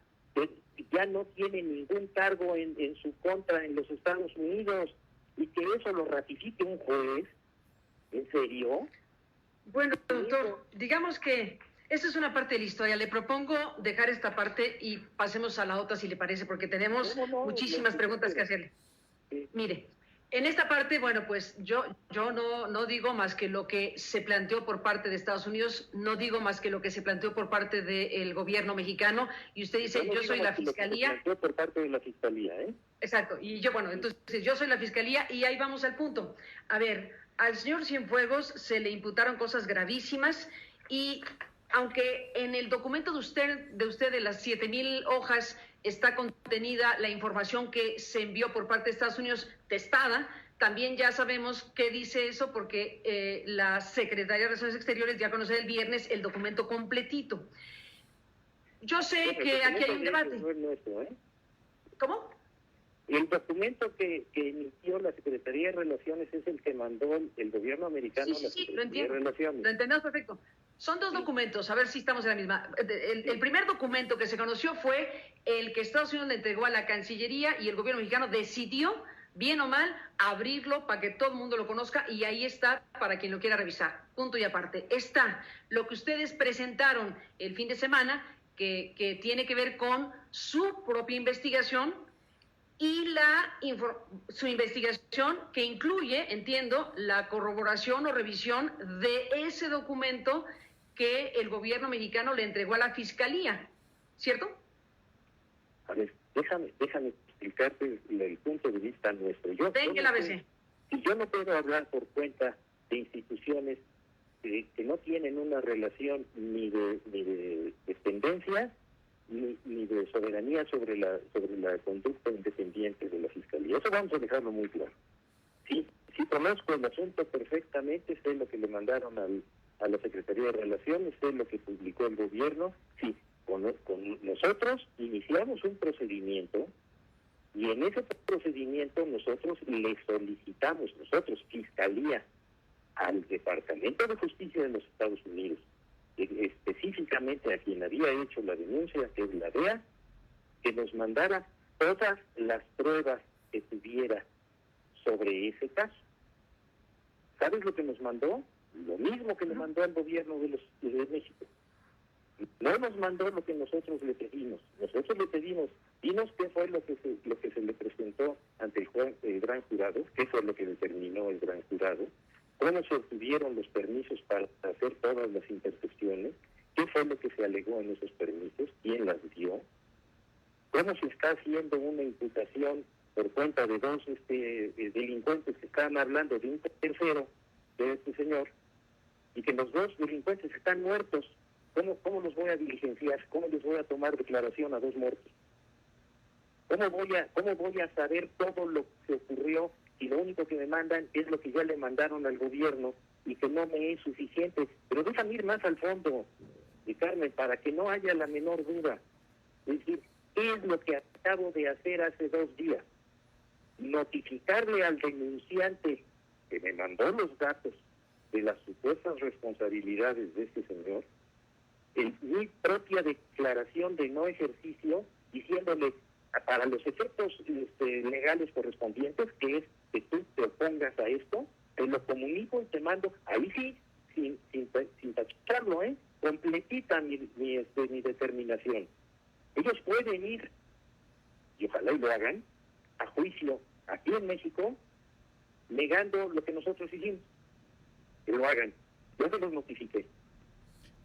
ya no tiene ningún cargo en su contra en los Estados Unidos y que eso lo ratifique un juez. ¿En serio? Bueno, doctor, digamos que esta es una parte de la historia. Le propongo dejar esta parte y pasemos a la otra, si le parece, porque tenemos muchísimas preguntas que hacerle. Sí. Mire, en esta parte, bueno, pues yo no digo más que lo que se planteó por parte de Estados Unidos, no digo más que lo que se planteó por parte del gobierno mexicano, y usted dice, yo soy la fiscalía. Yo por parte de la fiscalía, ¿eh? Exacto, y yo, bueno, entonces yo soy la fiscalía y ahí vamos al punto. A ver, al señor Cienfuegos se le imputaron cosas gravísimas y aunque en el documento de usted de las 7,000 hojas está contenida la información que se envió por parte de Estados Unidos testada, también ya sabemos qué dice eso porque la Secretaría de Relaciones Exteriores ya conoce el viernes el documento completito. Yo sé que aquí hay un debate. No es nuestro, ¿eh? ¿Cómo? El documento que emitió la Secretaría de Relaciones es el que mandó el gobierno americano a la Secretaría de Relaciones. Lo entendemos perfecto. Son dos documentos, a ver si estamos en la misma. El primer documento que se conoció fue el que Estados Unidos le entregó a la Cancillería y el gobierno mexicano decidió, bien o mal, abrirlo para que todo el mundo lo conozca y ahí está para quien lo quiera revisar. Punto y aparte. Está lo que ustedes presentaron el fin de semana, que tiene que ver con su propia investigación y su investigación que incluye, entiendo, la corroboración o revisión de ese documento que el gobierno mexicano le entregó a la Fiscalía, ¿cierto? A ver, déjame explicarte el punto de vista nuestro. Venga el ABC. Yo no puedo hablar por cuenta de instituciones que no tienen una relación ni de dependencia ni de soberanía sobre la conducta independiente de la Fiscalía. Eso vamos a dejarlo muy claro. Sí conozco el asunto perfectamente, sé lo que le mandaron a la Secretaría de Relaciones, sé lo que publicó el gobierno. Sí, con nosotros iniciamos un procedimiento y en ese procedimiento nosotros le solicitamos, Fiscalía, al Departamento de Justicia de los Estados Unidos, específicamente a quien había hecho la denuncia, que es la DEA, que nos mandara todas las pruebas que tuviera sobre ese caso. ¿Sabes lo que nos mandó? Lo mismo que le mandó al gobierno de México. No nos mandó lo que nosotros le pedimos. Nosotros le pedimos, dinos qué fue lo que se le presentó ante el gran jurado, qué fue lo que determinó el gran jurado, cómo se obtuvieron los permisos para hacer todas las intercepciones, qué fue lo que se alegó en esos permisos, quién las dio, cómo se está haciendo una imputación por cuenta de dos delincuentes que estaban hablando de un tercero, de este señor, y que los dos delincuentes están muertos. ¿Cómo los voy a diligenciar? ¿Cómo les voy a tomar declaración a dos muertos? ¿Cómo voy a saber todo lo que ocurrió y lo único que me mandan es lo que ya le mandaron al gobierno y que no me es suficiente? Pero déjame ir más al fondo, Carmen, para que no haya la menor duda. Es decir, ¿qué es lo que acabo de hacer hace 2 días? Notificarle al denunciante que me mandó los datos de las supuestas responsabilidades de este señor, en mi propia declaración de no ejercicio, diciéndole para los efectos legales correspondientes, que es que tú te opongas a esto, te lo comunico y te mando, ahí sí, sin tacharlo, completita mi determinación. Ellos pueden ir, y ojalá y lo hagan, a juicio aquí en México, negando lo que nosotros hicimos. Que lo hagan. Yo se los notifiqué.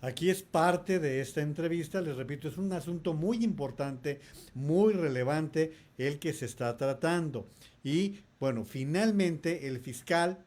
Aquí es parte de esta entrevista, les repito, es un asunto muy importante, muy relevante el que se está tratando. Y bueno, finalmente el fiscal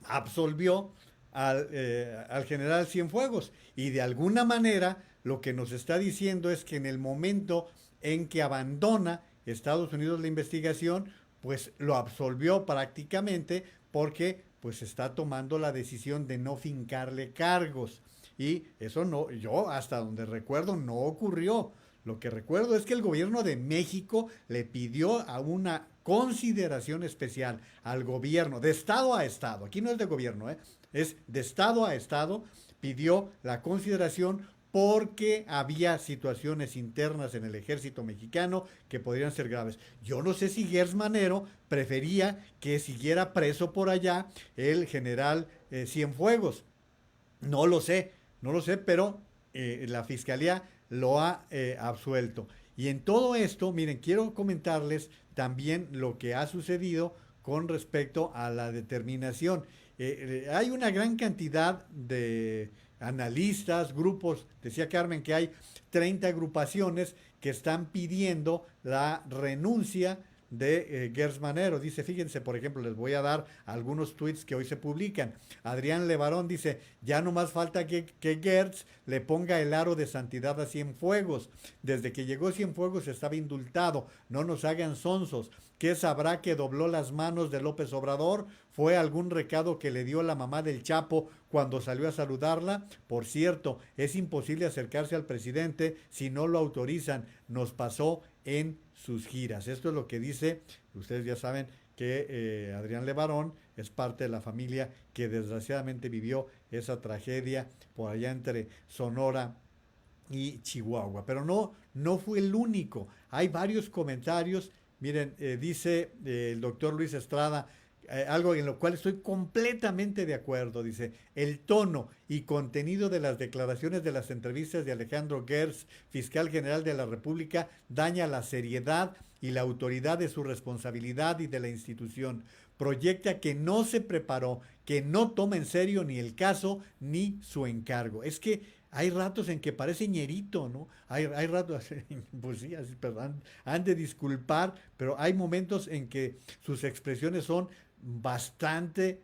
absolvió al general Cienfuegos y de alguna manera lo que nos está diciendo es que en el momento en que abandona Estados Unidos la investigación, pues lo absolvió prácticamente porque pues está tomando la decisión de no fincarle cargos. Y eso no, yo hasta donde recuerdo no ocurrió. Lo que recuerdo es que el gobierno de México le pidió a una consideración especial al gobierno, de estado a estado, aquí no es de gobierno, es de estado a estado, pidió la consideración porque había situaciones internas en el ejército mexicano que podrían ser graves. Yo no sé si Gers Manero prefería que siguiera preso por allá el general Cienfuegos. No lo sé, pero la fiscalía lo ha absuelto. Y en todo esto, miren, quiero comentarles también lo que ha sucedido con respecto a la determinación. Hay una gran cantidad de analistas, grupos, decía Carmen que hay 30 agrupaciones que están pidiendo la renuncia de Gers Manero. Dice, fíjense, por ejemplo, les voy a dar algunos tweets que hoy se publican. Adrián Levarón dice, ya no más falta que Gers le ponga el aro de santidad a Cienfuegos. Desde que llegó Cienfuegos estaba indultado, no nos hagan sonsos. ¿Qué sabrá que dobló las manos de López Obrador? ¿Fue algún recado que le dio la mamá del Chapo cuando salió a saludarla? Por cierto, es imposible acercarse al presidente si no lo autorizan. Nos pasó en sus giras. Esto es lo que dice, ustedes ya saben que Adrián Levarón es parte de la familia que desgraciadamente vivió esa tragedia por allá entre Sonora y Chihuahua. Pero no fue el único. Hay varios comentarios. Miren, dice el doctor Luis Estrada, algo en lo cual estoy completamente de acuerdo. Dice, el tono y contenido de las declaraciones de las entrevistas de Alejandro Gers, fiscal general de la República, daña la seriedad y la autoridad de su responsabilidad y de la institución. Proyecta que no se preparó, que no toma en serio ni el caso ni su encargo. Es que hay ratos en que parece ñerito, ¿no? Hay ratos, pues sí, perdón, han de disculpar, pero hay momentos en que sus expresiones son bastante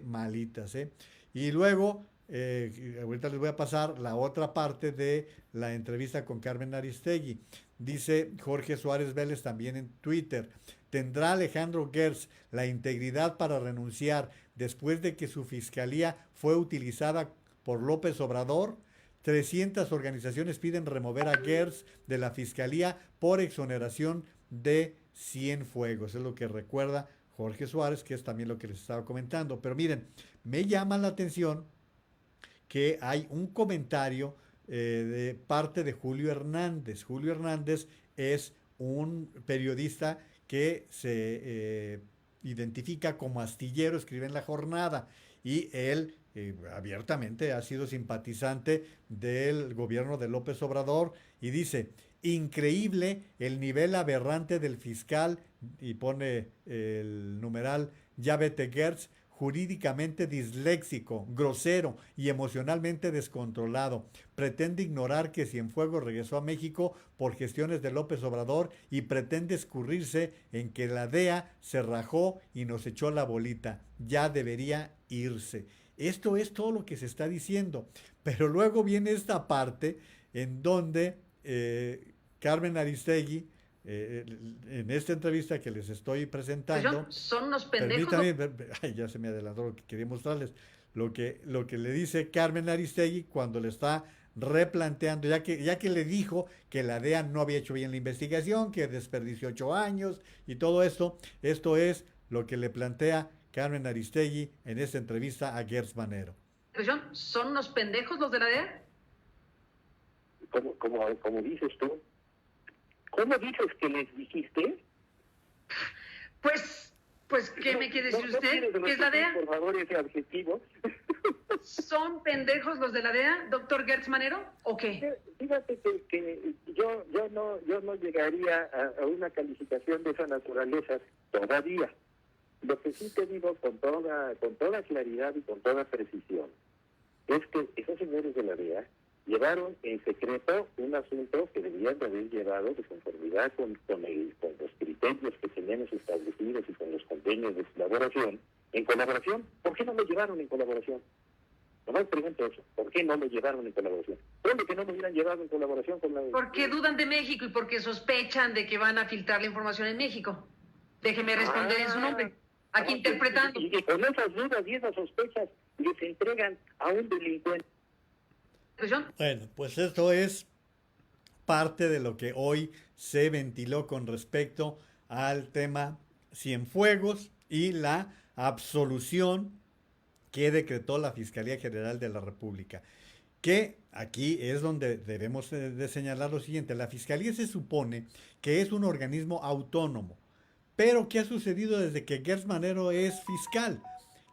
malitas, ¿eh? Y luego, ahorita les voy a pasar la otra parte de la entrevista con Carmen Aristegui. Dice Jorge Suárez Vélez también en Twitter, ¿tendrá Alejandro Gers la integridad para renunciar después de que su fiscalía fue utilizada por López Obrador? 300 organizaciones piden remover a Gers de la fiscalía por exoneración de Cienfuegos. Es lo que recuerda Jorge Suárez, que es también lo que les estaba comentando. Pero miren, me llama la atención que hay un comentario de parte de Julio Hernández. Julio Hernández es un periodista que se identifica como astillero, escribe en La Jornada, y él abiertamente ha sido simpatizante del gobierno de López Obrador y dice, increíble el nivel aberrante del fiscal, y pone el numeral ya vete Gers, jurídicamente disléxico, grosero y emocionalmente descontrolado. Pretende ignorar que Cienfuegos regresó a México por gestiones de López Obrador y pretende escurrirse en que la DEA se rajó y nos echó la bolita. Ya debería irse. Esto es todo lo que se está diciendo. Pero luego viene esta parte en donde Carmen Aristegui, en esta entrevista que les estoy presentando, son unos pendejos. Permítanme, ya se me adelantó lo que quería mostrarles. Lo que le dice Carmen Aristegui cuando le está replanteando, ya que le dijo que la DEA no había hecho bien la investigación, que desperdició 8 años y todo esto. Esto es lo que le plantea Carmen Aristegui en esta entrevista a Gertz Manero. ¿Son unos pendejos los de la DEA? Como dices tú. ¿Cómo dices que les dijiste? Pues, ¿qué me quiere decir usted? ¿Qué es la DEA? Por favor, ese adjetivo. ¿Son pendejos los de la DEA, doctor Gertz Manero, o qué? Fíjate que yo no llegaría a una calificación de esa naturaleza todavía. Lo que sí te digo con toda claridad y con toda precisión es que esos señores de la DEA llevaron en secreto un asunto que debían de haber llevado de conformidad con los criterios que tenemos establecidos y con los convenios de colaboración, en colaboración. ¿Por qué no lo llevaron en colaboración? Nomás pregunto eso. ¿Por qué no lo llevaron en colaboración? ¿Dónde que no lo hubieran llevado en colaboración con la... Porque dudan de México y porque sospechan de que van a filtrar la información en México. Déjeme responder en su nombre. Aquí interpretando. Y con esas dudas y esas sospechas les entregan a un delincuente. Bueno, pues esto es parte de lo que hoy se ventiló con respecto al tema Cienfuegos y la absolución que decretó la Fiscalía General de la República. Que aquí es donde debemos de señalar lo siguiente. La Fiscalía se supone que es un organismo autónomo. Pero ¿qué ha sucedido desde que Gertz Manero es fiscal?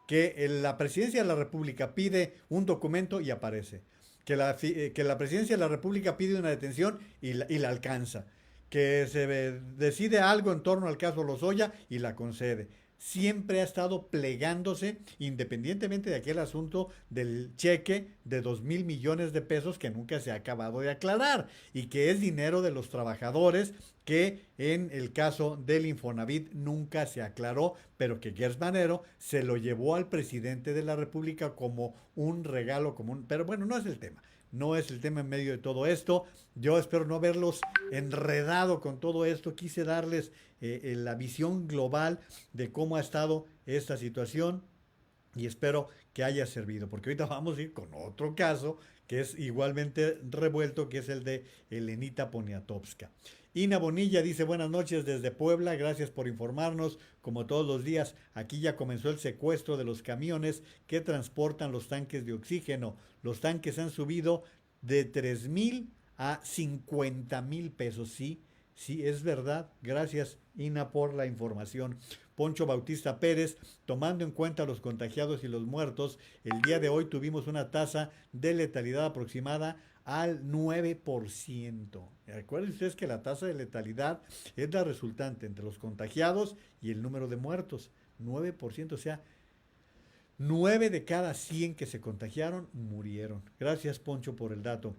Que la Presidencia de la República pide un documento y aparece. Que la Presidencia de la República pide una detención y la alcanza. Que se decide algo en torno al caso Lozoya y la concede. Siempre ha estado plegándose, independientemente de aquel asunto del cheque de 2,000 millones de pesos que nunca se ha acabado de aclarar y que es dinero de los trabajadores, que en el caso del Infonavit nunca se aclaró, pero que Gertz Manero se lo llevó al presidente de la República como un regalo común. Pero bueno, no es el tema. No es el tema en medio de todo esto. Yo espero no verlos enredado con todo esto. Quise darles la visión global de cómo ha estado esta situación y espero que haya servido, porque ahorita vamos a ir con otro caso que es igualmente revuelto, que es el de Elenita Poniatowska. Ina Bonilla dice: buenas noches desde Puebla, gracias por informarnos. Como todos los días, aquí ya comenzó el secuestro de los camiones que transportan los tanques de oxígeno. Los tanques han subido de 3,000 a 50,000 pesos. Sí, es verdad. Gracias, Ina, por la información. Poncho Bautista Pérez: tomando en cuenta los contagiados y los muertos, el día de hoy tuvimos una tasa de letalidad aproximada al 9%. Recuerden ustedes que la tasa de letalidad es la resultante entre los contagiados y el número de muertos. 9%, o sea, 9 de cada 100 que se contagiaron murieron. Gracias, Poncho, por el dato.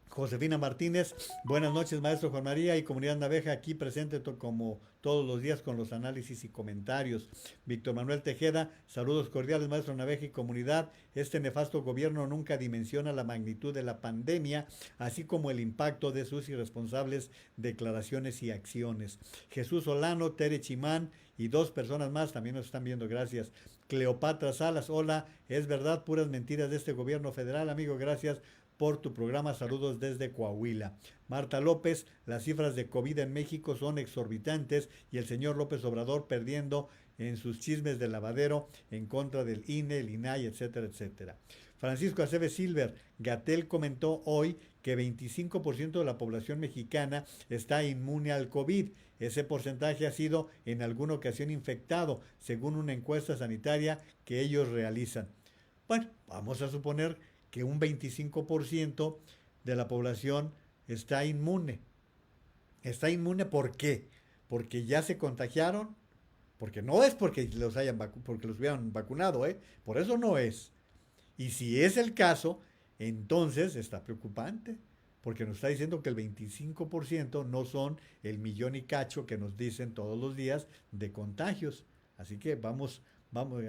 Josefina Martínez: buenas noches, maestro Juan María y comunidad naveja, aquí presente como todos los días con los análisis y comentarios. Víctor Manuel Tejeda: saludos cordiales, maestro Naveja y comunidad. Este nefasto gobierno nunca dimensiona la magnitud de la pandemia, así como el impacto de sus irresponsables declaraciones y acciones. Jesús Solano, Tere Chimán y 2 personas más también nos están viendo, gracias. Cleopatra Salas: hola, es verdad, puras mentiras de este gobierno federal, amigo, gracias por tu programa, saludos desde Coahuila. Marta López: las cifras de COVID en México son exorbitantes y el señor López Obrador perdiendo en sus chismes de lavadero en contra del INE, el INAI, etcétera, etcétera. Francisco Aceves Silver: Gatell comentó hoy que 25% de la población mexicana está inmune al COVID. Ese porcentaje ha sido en alguna ocasión infectado, según una encuesta sanitaria que ellos realizan. Bueno, vamos a suponer que un 25% de la población está inmune. ¿Está inmune por qué? ¿Porque ya se contagiaron? Porque no es porque los hubieran vacunado, ¿eh? Por eso no es. Y si es el caso, entonces está preocupante, porque nos está diciendo que el 25% no son el millón y cacho que nos dicen todos los días de contagios. Así que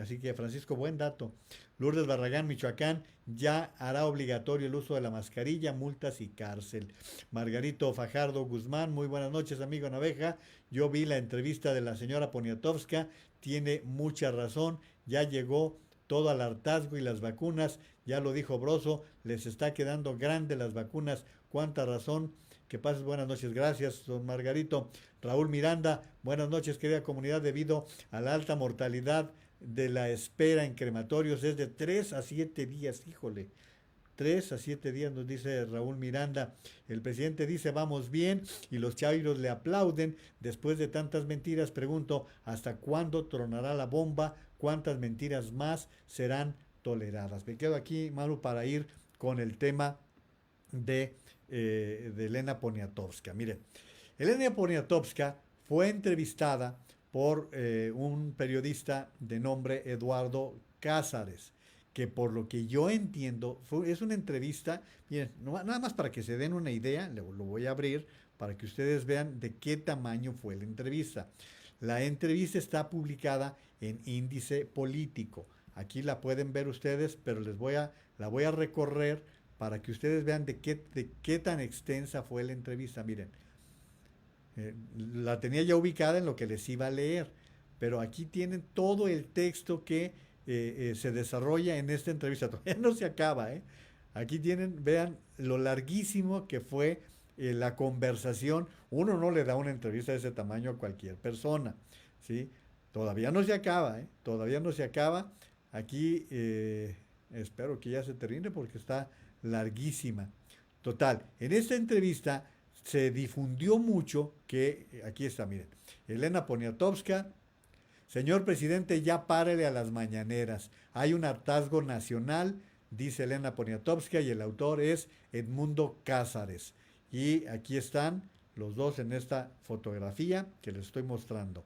así que Francisco, buen dato. Lourdes Barragán, Michoacán: ya hará obligatorio el uso de la mascarilla, multas y cárcel. Margarito Fajardo Guzmán: muy buenas noches, amigo Naveja. Yo vi la entrevista de la señora Poniatowska, tiene mucha razón, ya llegó todo al hartazgo y las vacunas, ya lo dijo Broso, les está quedando grande las vacunas, cuánta razón. Que pases buenas noches, gracias, don Margarito. Raúl Miranda, buenas noches, querida comunidad, debido a la alta mortalidad de la espera en crematorios es de 3 a 7 días, híjole. 3 a 7 días, nos dice Raúl Miranda. El presidente dice vamos bien y los chairos le aplauden. Después de tantas mentiras, pregunto, ¿hasta cuándo tronará la bomba? ¿Cuántas mentiras más serán toleradas? Me quedo aquí, Maru, para ir con el tema de Elena Poniatowska. Mire, Elena Poniatowska fue entrevistada por un periodista de nombre Eduardo Cázares, que por lo que yo entiendo, es una entrevista, miren, nada más para que se den una idea, lo voy a abrir para que ustedes vean de qué tamaño fue la entrevista. La entrevista está publicada en Índice Político. Aquí la pueden ver ustedes, pero la voy a recorrer para que ustedes vean de qué tan extensa fue la entrevista. Miren, la tenía ya ubicada en lo que les iba a leer, pero aquí tienen todo el texto que se desarrolla en esta entrevista. Todavía no se acaba, ¿eh? Aquí tienen, vean lo larguísimo que fue la conversación. Uno no le da una entrevista de ese tamaño a cualquier persona, ¿sí? Todavía no se acaba, ¿eh? Todavía no se acaba. Aquí espero que ya se termine porque está larguísima. Total, en esta entrevista se difundió mucho que, aquí está, miren, Elena Poniatowska: señor presidente, ya párele a las mañaneras. Hay un hartazgo nacional, dice Elena Poniatowska, y el autor es Edmundo Cázares. Y aquí están los dos en esta fotografía que les estoy mostrando.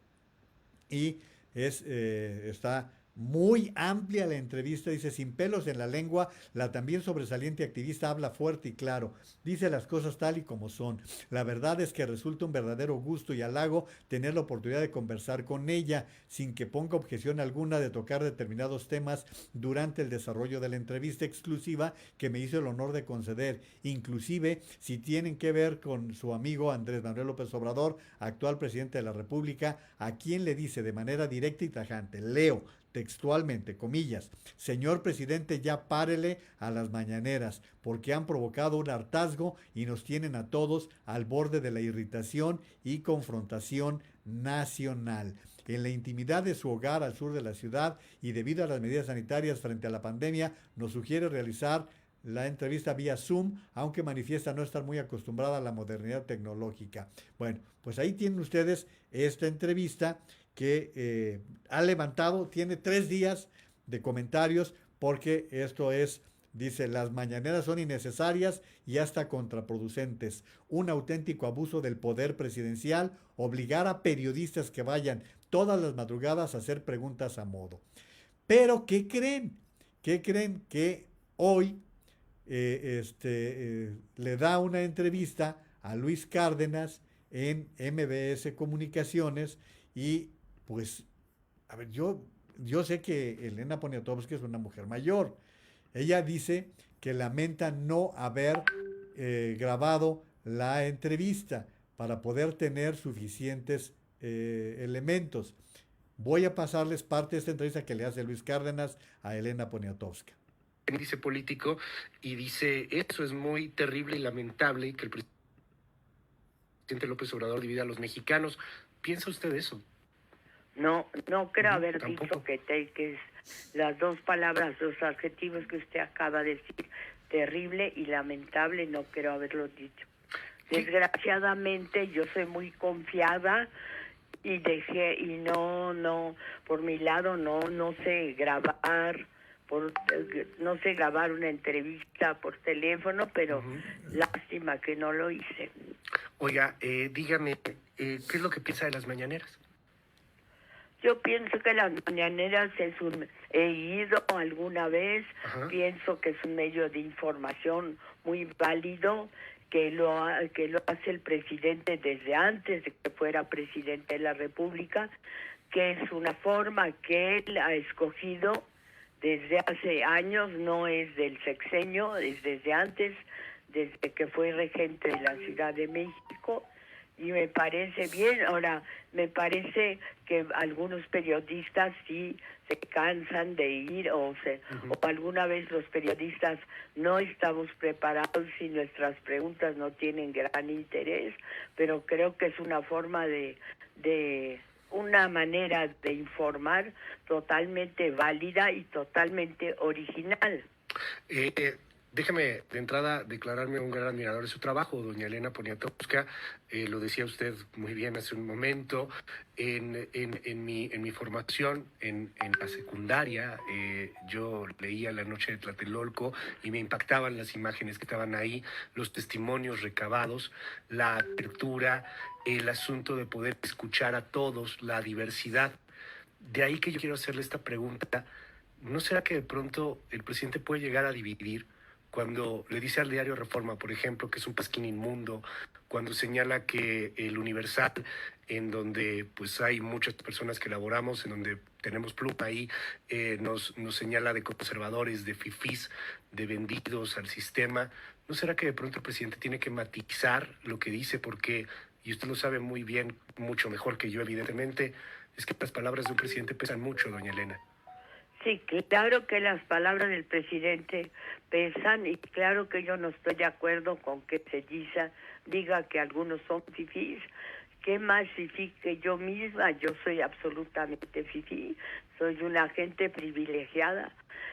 Y está muy amplia la entrevista, dice, sin pelos en la lengua, la también sobresaliente activista habla fuerte y claro, dice las cosas tal y como son. La verdad es que resulta un verdadero gusto y halago tener la oportunidad de conversar con ella, sin que ponga objeción alguna de tocar determinados temas durante el desarrollo de la entrevista exclusiva que me hizo el honor de conceder, inclusive si tienen que ver con su amigo Andrés Manuel López Obrador, actual presidente de la República, a quien le dice de manera directa y tajante, leo textualmente, comillas, señor presidente, ya párele a las mañaneras, porque han provocado un hartazgo y nos tienen a todos al borde de la irritación y confrontación nacional. En la intimidad de su hogar al sur de la ciudad y debido a las medidas sanitarias frente a la pandemia, nos sugiere realizar la entrevista vía Zoom, aunque manifiesta no estar muy acostumbrada a la modernidad tecnológica. Bueno, pues ahí tienen ustedes esta entrevista que ha levantado, tiene 3 días de comentarios, porque esto es, dice, las mañaneras son innecesarias y hasta contraproducentes. Un auténtico abuso del poder presidencial, obligar a periodistas que vayan todas las madrugadas a hacer preguntas a modo. Pero, ¿qué creen? ¿Qué creen? Que hoy le da una entrevista a Luis Cárdenas en MBS Comunicaciones y pues, a ver, yo sé que Elena Poniatowska es una mujer mayor. Ella dice que lamenta no haber grabado la entrevista para poder tener suficientes elementos. Voy a pasarles parte de esta entrevista que le hace Luis Cárdenas a Elena Poniatowska. Dice político y dice, eso es muy terrible y lamentable que el presidente López Obrador divida a los mexicanos. ¿Piensa usted eso? No creo haber tampoco. dicho que es las dos palabras, los adjetivos que usted acaba de decir, terrible y lamentable, no creo haberlo dicho. Desgraciadamente yo soy muy confiada y no, por mi lado no sé grabar, no sé grabar una entrevista por teléfono, pero lástima que no lo hice. Oiga, dígame, ¿qué es lo que piensa de las mañaneras? Yo pienso que las mañaneras he ido alguna vez, pienso que es un medio de información muy válido, que lo hace el presidente desde antes de que fuera presidente de la República, que es una forma que él ha escogido desde hace años, no es del sexenio, es desde antes, desde que fue regente de la Ciudad de México, y me parece bien. Ahora, me parece que algunos periodistas sí se cansan de ir o alguna vez los periodistas no estamos preparados y nuestras preguntas no tienen gran interés, pero creo que es una forma de una manera de informar totalmente válida y totalmente original. Déjeme de entrada declararme un gran admirador de su trabajo, doña Elena Poniatowska. Lo decía usted muy bien hace un momento. En mi formación en la secundaria, yo leía La Noche de Tlatelolco y me impactaban las imágenes que estaban ahí, los testimonios recabados, la apertura, el asunto de poder escuchar a todos, la diversidad. De ahí que yo quiero hacerle esta pregunta. ¿No será que de pronto el presidente puede llegar a dividir cuando le dice al diario Reforma, por ejemplo, que es un pasquín inmundo, cuando señala que el Universal, en donde pues hay muchas personas que laboramos, en donde tenemos pluma ahí, nos señala de conservadores, de fifís, de vendidos al sistema? ¿No será que de pronto el presidente tiene que matizar lo que dice? Porque, y usted lo sabe muy bien, mucho mejor que yo evidentemente, es que las palabras de un presidente pesan mucho, doña Elena. Sí, claro que las palabras del presidente pesan y claro que yo no estoy de acuerdo con que se diga que algunos son fifís. ¿Qué más fifí que yo misma? Yo soy absolutamente fifí, soy una gente privilegiada.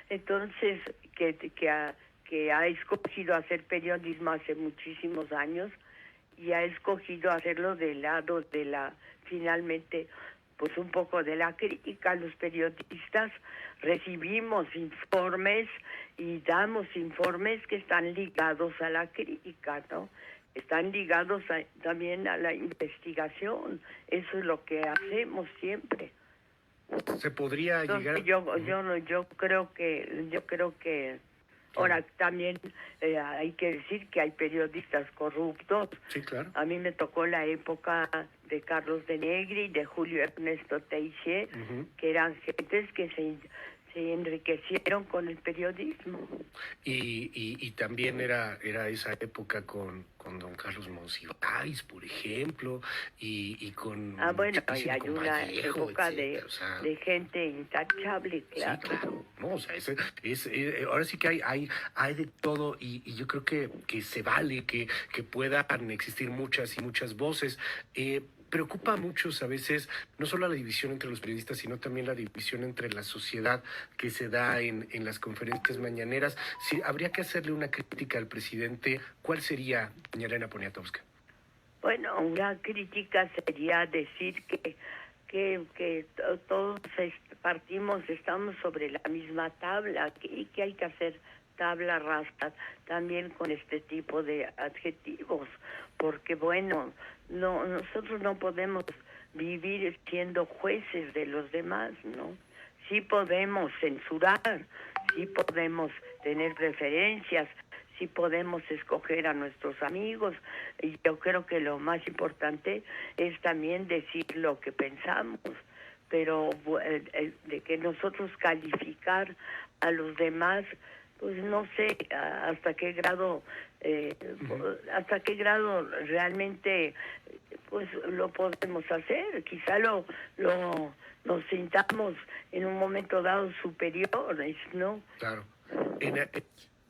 Entonces, que ha escogido hacer periodismo hace muchísimos años y ha escogido hacerlo del lado de finalmente, pues un poco de la crítica. Los periodistas recibimos informes y damos informes que están ligados a la crítica, ¿no? Están ligados también a la investigación. Eso es lo que hacemos siempre. Se podría Entonces, llegar. yo creo que ahora también hay que decir que hay periodistas corruptos. Sí, claro. A mí me tocó la época de Carlos de Negri, de Julio Ernesto Teixier, que eran gentes que se enriquecieron con el periodismo. Y también era esa época con don Carlos Monsiváis, por ejemplo, y con... Bueno, y hay con una Vallejo, época etcétera, o sea, de gente intachable, claro. Sí, claro. No, o sea, ahora sí que hay de todo y yo creo que se vale que puedan existir muchas y muchas voces. Preocupa a muchos a veces no solo la división entre los periodistas, sino también la división entre la sociedad que se da en las conferencias mañaneras. Si habría que hacerle una crítica al presidente, ¿cuál sería, doña Elena Poniatowska? Bueno, una crítica sería decir que todos estamos sobre la misma tabla y que hay que hacer tabla rasa también con este tipo de adjetivos, porque bueno, nosotros no podemos vivir siendo jueces de los demás, ¿no? Sí podemos censurar, sí podemos tener preferencias, sí podemos escoger a nuestros amigos, y yo creo que lo más importante es también decir lo que pensamos, pero de que nosotros calificar a los demás, pues no sé hasta qué grado realmente pues lo podemos hacer. Quizá nos sintamos en un momento dado superiores, ¿no? Claro.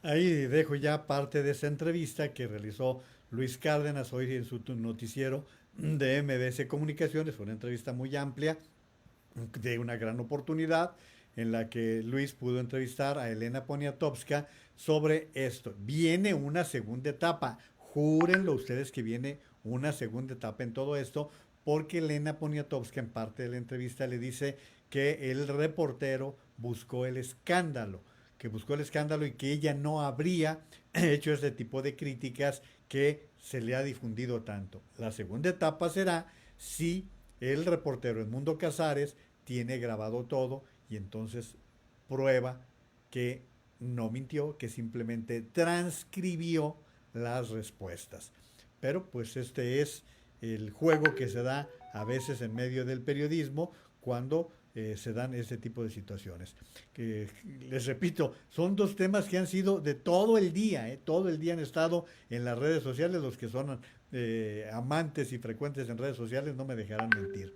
Ahí dejo ya parte de esa entrevista que realizó Luis Cárdenas hoy en su noticiero de MBS Comunicaciones. Fue una entrevista muy amplia, de una gran oportunidad, en la que Luis pudo entrevistar a Elena Poniatowska sobre esto. Viene una segunda etapa, júrenlo ustedes que viene una segunda etapa en todo esto, porque Elena Poniatowska en parte de la entrevista le dice que el reportero buscó el escándalo y que ella no habría hecho ese tipo de críticas que se le ha difundido tanto. La segunda etapa será si el reportero Edmundo Casares tiene grabado todo y entonces prueba que no mintió, que simplemente transcribió las respuestas. Pero pues este es el juego que se da a veces en medio del periodismo cuando se dan ese tipo de situaciones. Que, les repito, son dos temas que han sido de todo el día han estado en las redes sociales, los que son amantes y frecuentes en redes sociales no me dejarán mentir.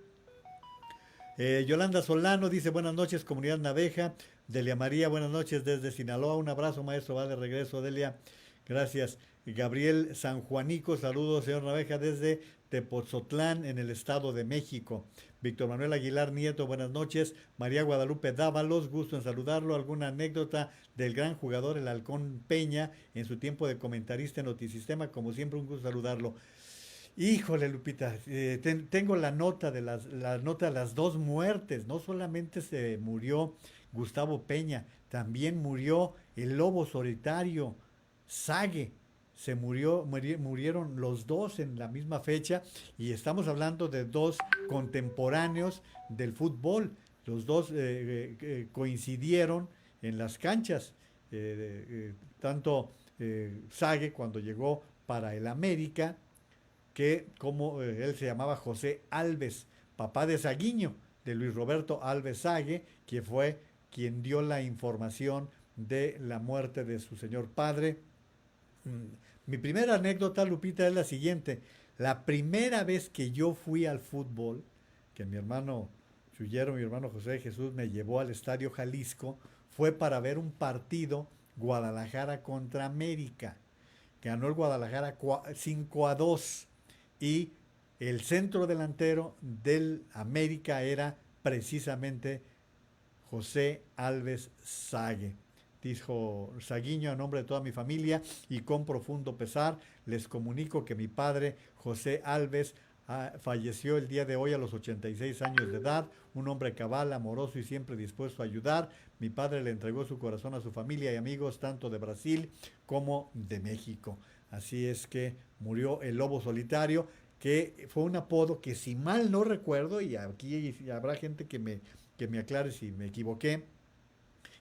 Yolanda Solano dice buenas noches, comunidad Naveja. Delia María, buenas noches desde Sinaloa. Un abrazo, maestro, va de regreso, Delia. Gracias. Gabriel Sanjuanico, saludos, señor Naveja, desde Tepozotlán, en el Estado de México. Víctor Manuel Aguilar Nieto, buenas noches. María Guadalupe Dávalos, gusto en saludarlo. ¿Alguna anécdota del gran jugador, el Halcón Peña, en su tiempo de comentarista en Notisistema? Como siempre, un gusto saludarlo. Híjole, Lupita, tengo la nota de las dos muertes. No solamente se murió Gustavo Peña, también murió el lobo solitario, Sague. Murieron los dos en la misma fecha y estamos hablando de dos contemporáneos del fútbol. Los dos coincidieron en las canchas. Tanto Sague cuando llegó para el América, que como él se llamaba José Alves, papá de Saguiño, de Luis Roberto Alves Sague, que fue quien dio la información de la muerte de su señor padre. Mi primera anécdota, Lupita, es la siguiente. La primera vez que yo fui al fútbol, que mi hermano Chuyero, mi hermano José Jesús, me llevó al Estadio Jalisco, fue para ver un partido Guadalajara contra América. Ganó el Guadalajara 5-2 y el centro delantero del América era precisamente José Alves Sague. Dijo Saguiño, a nombre de toda mi familia y con profundo pesar, les comunico que mi padre, José Alves, falleció el día de hoy a los 86 años de edad, un hombre cabal, amoroso y siempre dispuesto a ayudar. Mi padre le entregó su corazón a su familia y amigos, tanto de Brasil como de México. Así es que murió el lobo solitario, que fue un apodo que, si mal no recuerdo, y aquí habrá gente que me aclare si me equivoqué,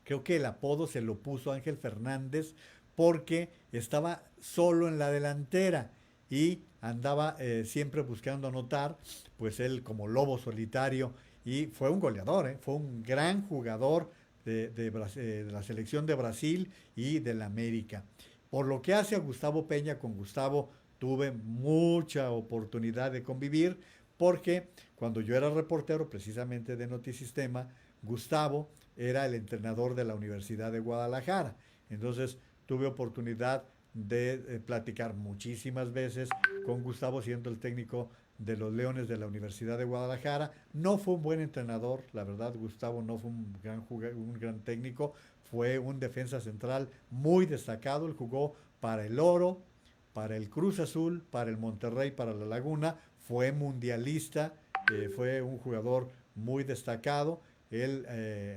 creo que el apodo se lo puso Ángel Fernández porque estaba solo en la delantera y andaba siempre buscando anotar, pues él como lobo solitario, y fue un goleador, fue un gran jugador de la selección de Brasil y del América. Por lo que hace a Gustavo Peña, con Gustavo tuve mucha oportunidad de convivir, porque cuando yo era reportero precisamente de Notisistema, Gustavo era el entrenador de la Universidad de Guadalajara. Entonces tuve oportunidad de platicar muchísimas veces con Gustavo, siendo el técnico de los Leones de la Universidad de Guadalajara. No fue un buen entrenador, la verdad. Gustavo no fue un gran técnico, fue un defensa central muy destacado. Él jugó para el Oro, para el Cruz Azul, para el Monterrey, para la Laguna, fue mundialista, fue un jugador muy destacado. Él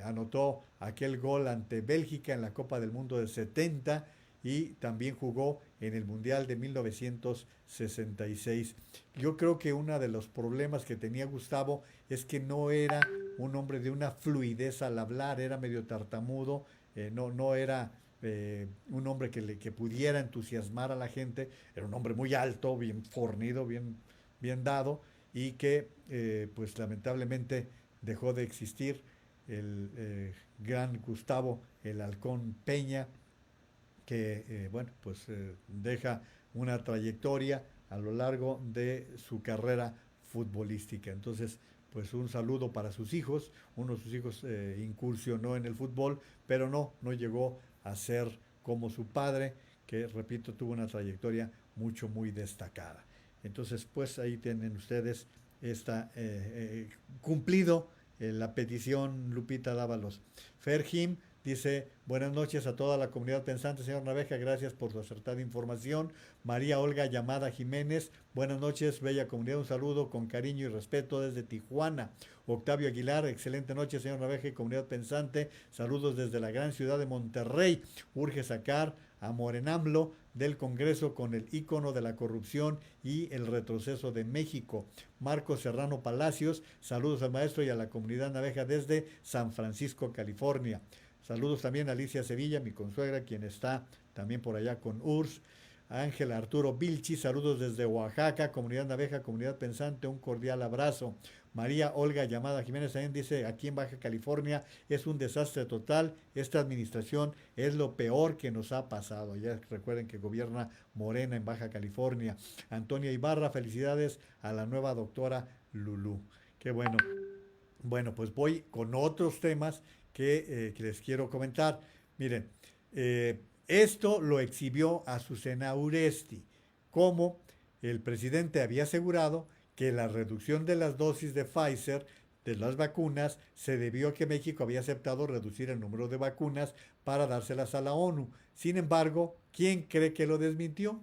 anotó aquel gol ante Bélgica en la Copa del Mundo del 70 y también jugó en el Mundial de 1966. Yo creo que uno de los problemas que tenía Gustavo es que no era un hombre de una fluidez al hablar, era medio tartamudo, no era un hombre que pudiera entusiasmar a la gente. Era un hombre muy alto, bien fornido, bien dado, y que pues lamentablemente dejó de existir el gran Gustavo, el Halcón Peña, que deja una trayectoria a lo largo de su carrera futbolística. Entonces, pues un saludo para sus hijos. Uno de sus hijos incursionó en el fútbol, pero no llegó a ser como su padre, que, repito, tuvo una trayectoria muy destacada. Entonces, pues ahí tienen ustedes cumplido la petición, Lupita Dávalos. Ferjim dice, buenas noches a toda la comunidad pensante, señor Naveja, gracias por su acertada información. María Olga Llamada Jiménez, buenas noches, bella comunidad, un saludo con cariño y respeto desde Tijuana. Octavio Aguilar, excelente noche, señor Naveja y comunidad pensante, saludos desde la gran ciudad de Monterrey. Urge sacar a Morenamlo del Congreso con el ícono de la corrupción y el retroceso de México. Marcos Serrano Palacios, saludos al maestro y a la comunidad Naveja desde San Francisco, California. Saludos también a Alicia Sevilla, mi consuegra, quien está también por allá con URSS. Ángel Arturo Vilchi, saludos desde Oaxaca, comunidad naveja, comunidad pensante, un cordial abrazo. María Olga Llamada Jiménez también dice, aquí en Baja California es un desastre total, esta administración es lo peor que nos ha pasado. Ya recuerden que gobierna Morena en Baja California. Antonia Ibarra, felicidades a la nueva doctora Lulú. Qué bueno. Bueno, pues voy con otros temas que les quiero comentar. Miren, esto lo exhibió Azucena Uresti, como el presidente había asegurado que la reducción de las dosis de Pfizer de las vacunas se debió a que México había aceptado reducir el número de vacunas para dárselas a la ONU. Sin embargo, ¿quién cree que lo desmintió?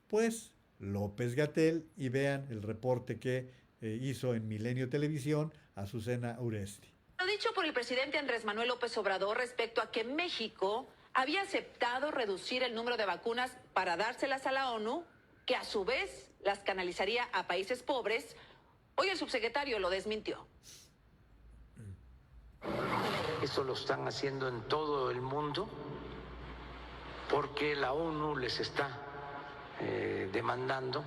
Pues López-Gatell, y vean el reporte que hizo en Milenio Televisión Azucena Uresti. Lo dicho por el presidente Andrés Manuel López Obrador respecto a que México había aceptado reducir el número de vacunas para dárselas a la ONU, que a su vez las canalizaría a países pobres, hoy el subsecretario lo desmintió. Esto lo están haciendo en todo el mundo porque la ONU les está demandando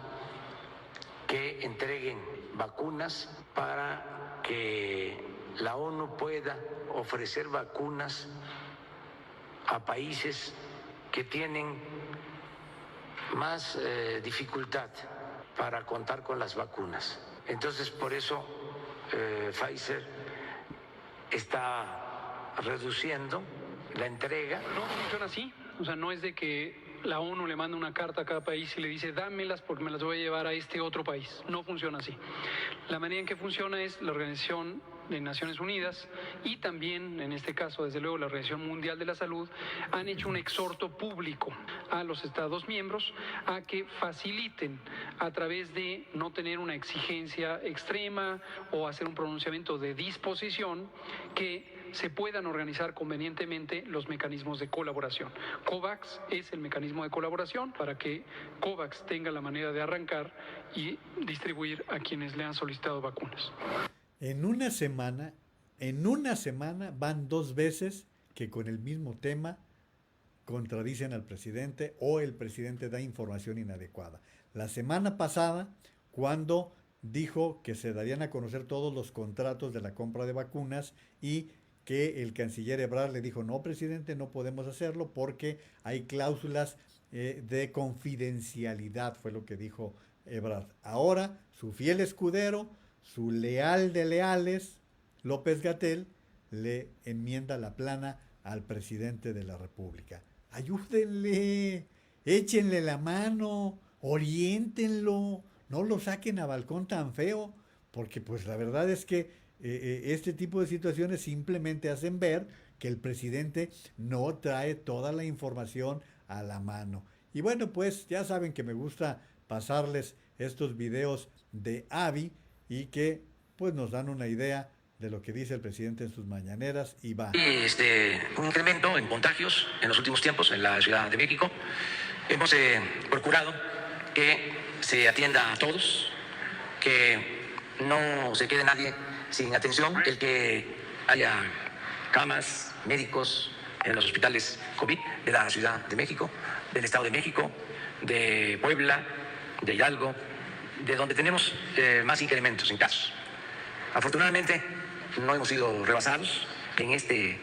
que entreguen vacunas para que la ONU pueda ofrecer vacunas a países que tienen más dificultad para contar con las vacunas. Entonces, por eso Pfizer está reduciendo la entrega. No funciona así, o sea, no es de que la ONU le manda una carta a cada país y le dice dámelas porque me las voy a llevar a este otro país. No funciona así. La manera en que funciona es la Organización de Naciones Unidas y también, en este caso, desde luego, la Organización Mundial de la Salud han hecho un exhorto público a los Estados miembros a que faciliten a través de no tener una exigencia extrema o hacer un pronunciamiento de disposición, que se puedan organizar convenientemente los mecanismos de colaboración. COVAX es el mecanismo de colaboración para que COVAX tenga la manera de arrancar y distribuir a quienes le han solicitado vacunas. En una semana van 2 veces que con el mismo tema contradicen al presidente o el presidente da información inadecuada. La semana pasada, cuando dijo que se darían a conocer todos los contratos de la compra de vacunas y que el canciller Ebrard le dijo, no, presidente, no podemos hacerlo porque hay cláusulas de confidencialidad, fue lo que dijo Ebrard. Ahora, su fiel escudero, su leal de leales, López-Gatell, le enmienda la plana al presidente de la República. Ayúdenle, échenle la mano, oriéntenlo, no lo saquen a balcón tan feo, porque pues la verdad es que este tipo de situaciones simplemente hacen ver que el presidente no trae toda la información a la mano. Y bueno, pues ya saben que me gusta pasarles estos videos de Avi y que pues nos dan una idea de lo que dice el presidente en sus mañaneras y va. Un incremento en contagios en los últimos tiempos en la Ciudad de México. Hemos procurado que se atienda a todos, que no se quede nadie sin atención, el que haya camas, médicos en los hospitales COVID de la Ciudad de México, del Estado de México, de Puebla, de Hidalgo, de donde tenemos más incrementos en casos. Afortunadamente no hemos sido rebasados en este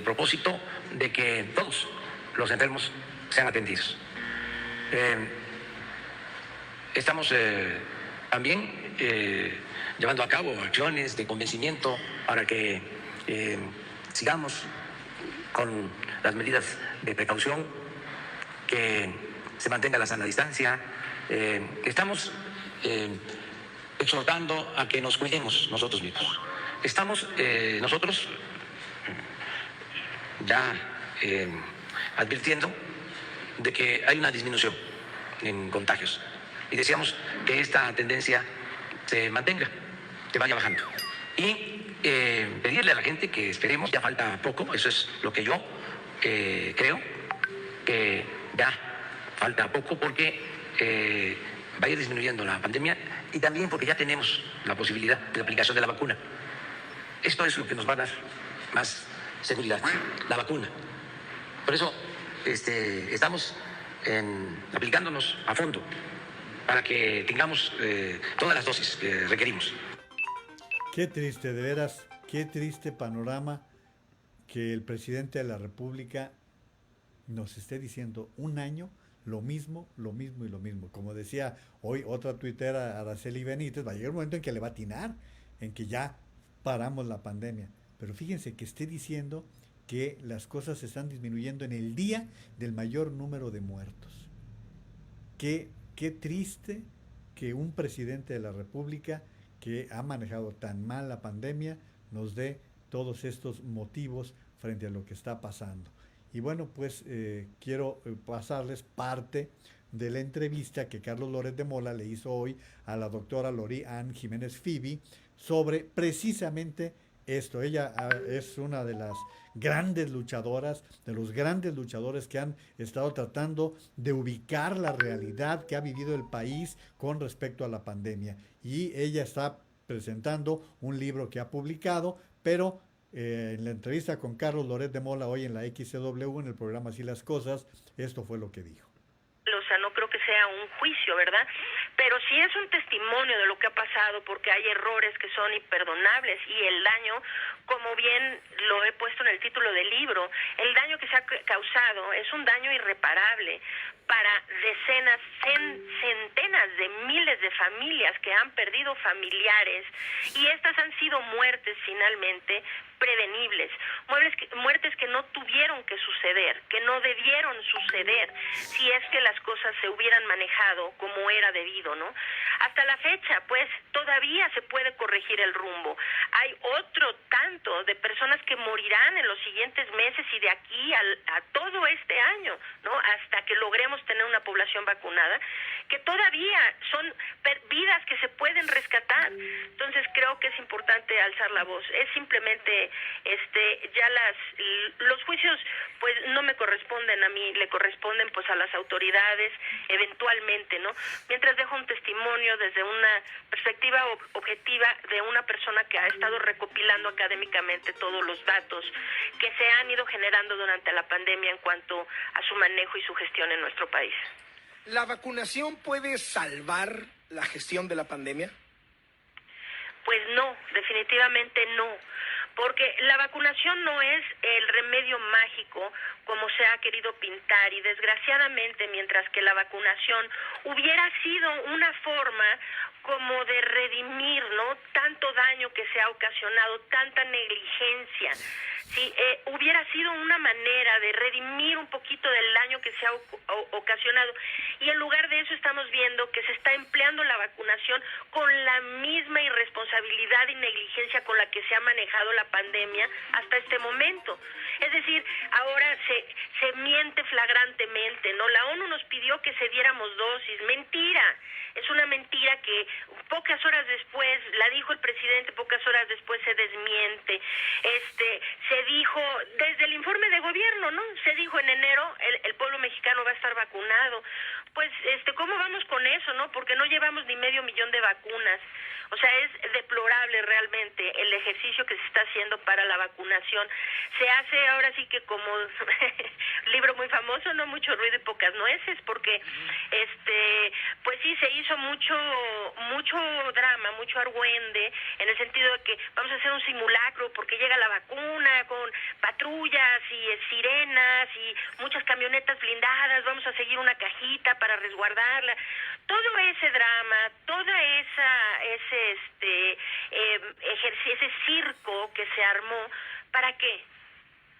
propósito de que todos los enfermos sean atendidos. Estamos también llevando a cabo acciones de convencimiento para que sigamos con las medidas de precaución, que se mantenga la sana distancia. Estamos exhortando a que nos cuidemos nosotros mismos. Estamos nosotros ya advirtiendo de que hay una disminución en contagios y deseamos que esta tendencia se mantenga, que vaya bajando. Y pedirle a la gente que esperemos, ya falta poco, eso es lo que yo creo, que ya falta poco porque va a ir disminuyendo la pandemia y también porque ya tenemos la posibilidad de la aplicación de la vacuna. Esto es lo que nos va a dar más seguridad, la vacuna. Por eso estamos aplicándonos a fondo para que tengamos todas las dosis que requerimos. Qué triste, de veras, qué triste panorama que el presidente de la República nos esté diciendo un año lo mismo y lo mismo. Como decía hoy otra tuitera, Araceli Benítez, va a llegar un momento en que le va a atinar, en que ya paramos la pandemia. Pero fíjense que esté diciendo que las cosas se están disminuyendo en el día del mayor número de muertos. Qué triste que un presidente de la República que ha manejado tan mal la pandemia nos dé todos estos motivos frente a lo que está pasando. Y bueno, pues quiero pasarles parte de la entrevista que Carlos Loret de Mola le hizo hoy a la doctora Lori Ann Jiménez Fibi sobre precisamente esto. Ella es una de las grandes luchadoras, de los grandes luchadores que han estado tratando de ubicar la realidad que ha vivido el país con respecto a la pandemia. Y ella está presentando un libro que ha publicado, pero en la entrevista con Carlos Loret de Mola hoy en la XCW, en el programa Así las Cosas, esto fue lo que dijo. O sea, no creo que sea un juicio, ¿verdad? Pero sí es un testimonio de lo que ha pasado, porque hay errores que son imperdonables y el daño, como bien lo he puesto en el título del libro, el daño que se ha causado es un daño irreparable para decenas, centenas de miles de familias que han perdido familiares, y estas han sido muertes finalmente prevenibles, muertes que no tuvieron que suceder, que no debieron suceder si es que las cosas se hubieran manejado como era debido, ¿no? Hasta la fecha, pues, todavía se puede corregir el rumbo. Hay otro tanto de personas que morirán en los siguientes meses y de aquí a todo este año, ¿no? Hasta que logremos tener una población vacunada, que todavía son vidas que se pueden rescatar. Entonces creo que es importante alzar la voz. Es simplemente ya los juicios pues no me corresponden a mí, le corresponden pues a las autoridades eventualmente, ¿no? Mientras dejo un testimonio desde una perspectiva objetiva de una persona que ha estado recopilando académicamente todos los datos que se han ido generando durante la pandemia en cuanto a su manejo y su gestión en nuestro país. ¿La vacunación puede salvar la gestión de la pandemia? Pues no, definitivamente no. Porque la vacunación no es el remedio mágico como se ha querido pintar, y desgraciadamente mientras que la vacunación hubiera sido una forma como de redimir, ¿no?, tanto daño que se ha ocasionado, tanta negligencia, ¿sí? Hubiera sido una manera de redimir un poquito del daño que se ha ocasionado, y en lugar de eso estamos viendo que se está empleando la vacunación con la misma irresponsabilidad y negligencia con la que se ha manejado la pandemia hasta este momento. Es decir, ahora se miente flagrantemente, ¿no? La ONU nos pidió que se diéramos dosis. Mentira. Es una mentira que pocas horas después, la dijo el presidente, pocas horas después se desmiente. Se dijo, desde el informe de gobierno, ¿no? Se dijo en enero, el pueblo mexicano va a estar vacunado. Pues, ¿cómo vamos con eso, no? Porque no llevamos ni 500,000 de vacunas. O sea, es deplorable realmente el ejercicio que se está haciendo para la vacunación. Se hace ahora sí que como libro muy famoso, no mucho ruido y pocas nueces, porque pues sí se hizo mucho drama, mucho argüende, en el sentido de que vamos a hacer un simulacro porque llega la vacuna con patrullas y sirenas y muchas camionetas blindadas, vamos a seguir una cajita para resguardarla. Todo ese drama, toda ese circo que se armó, ¿para qué?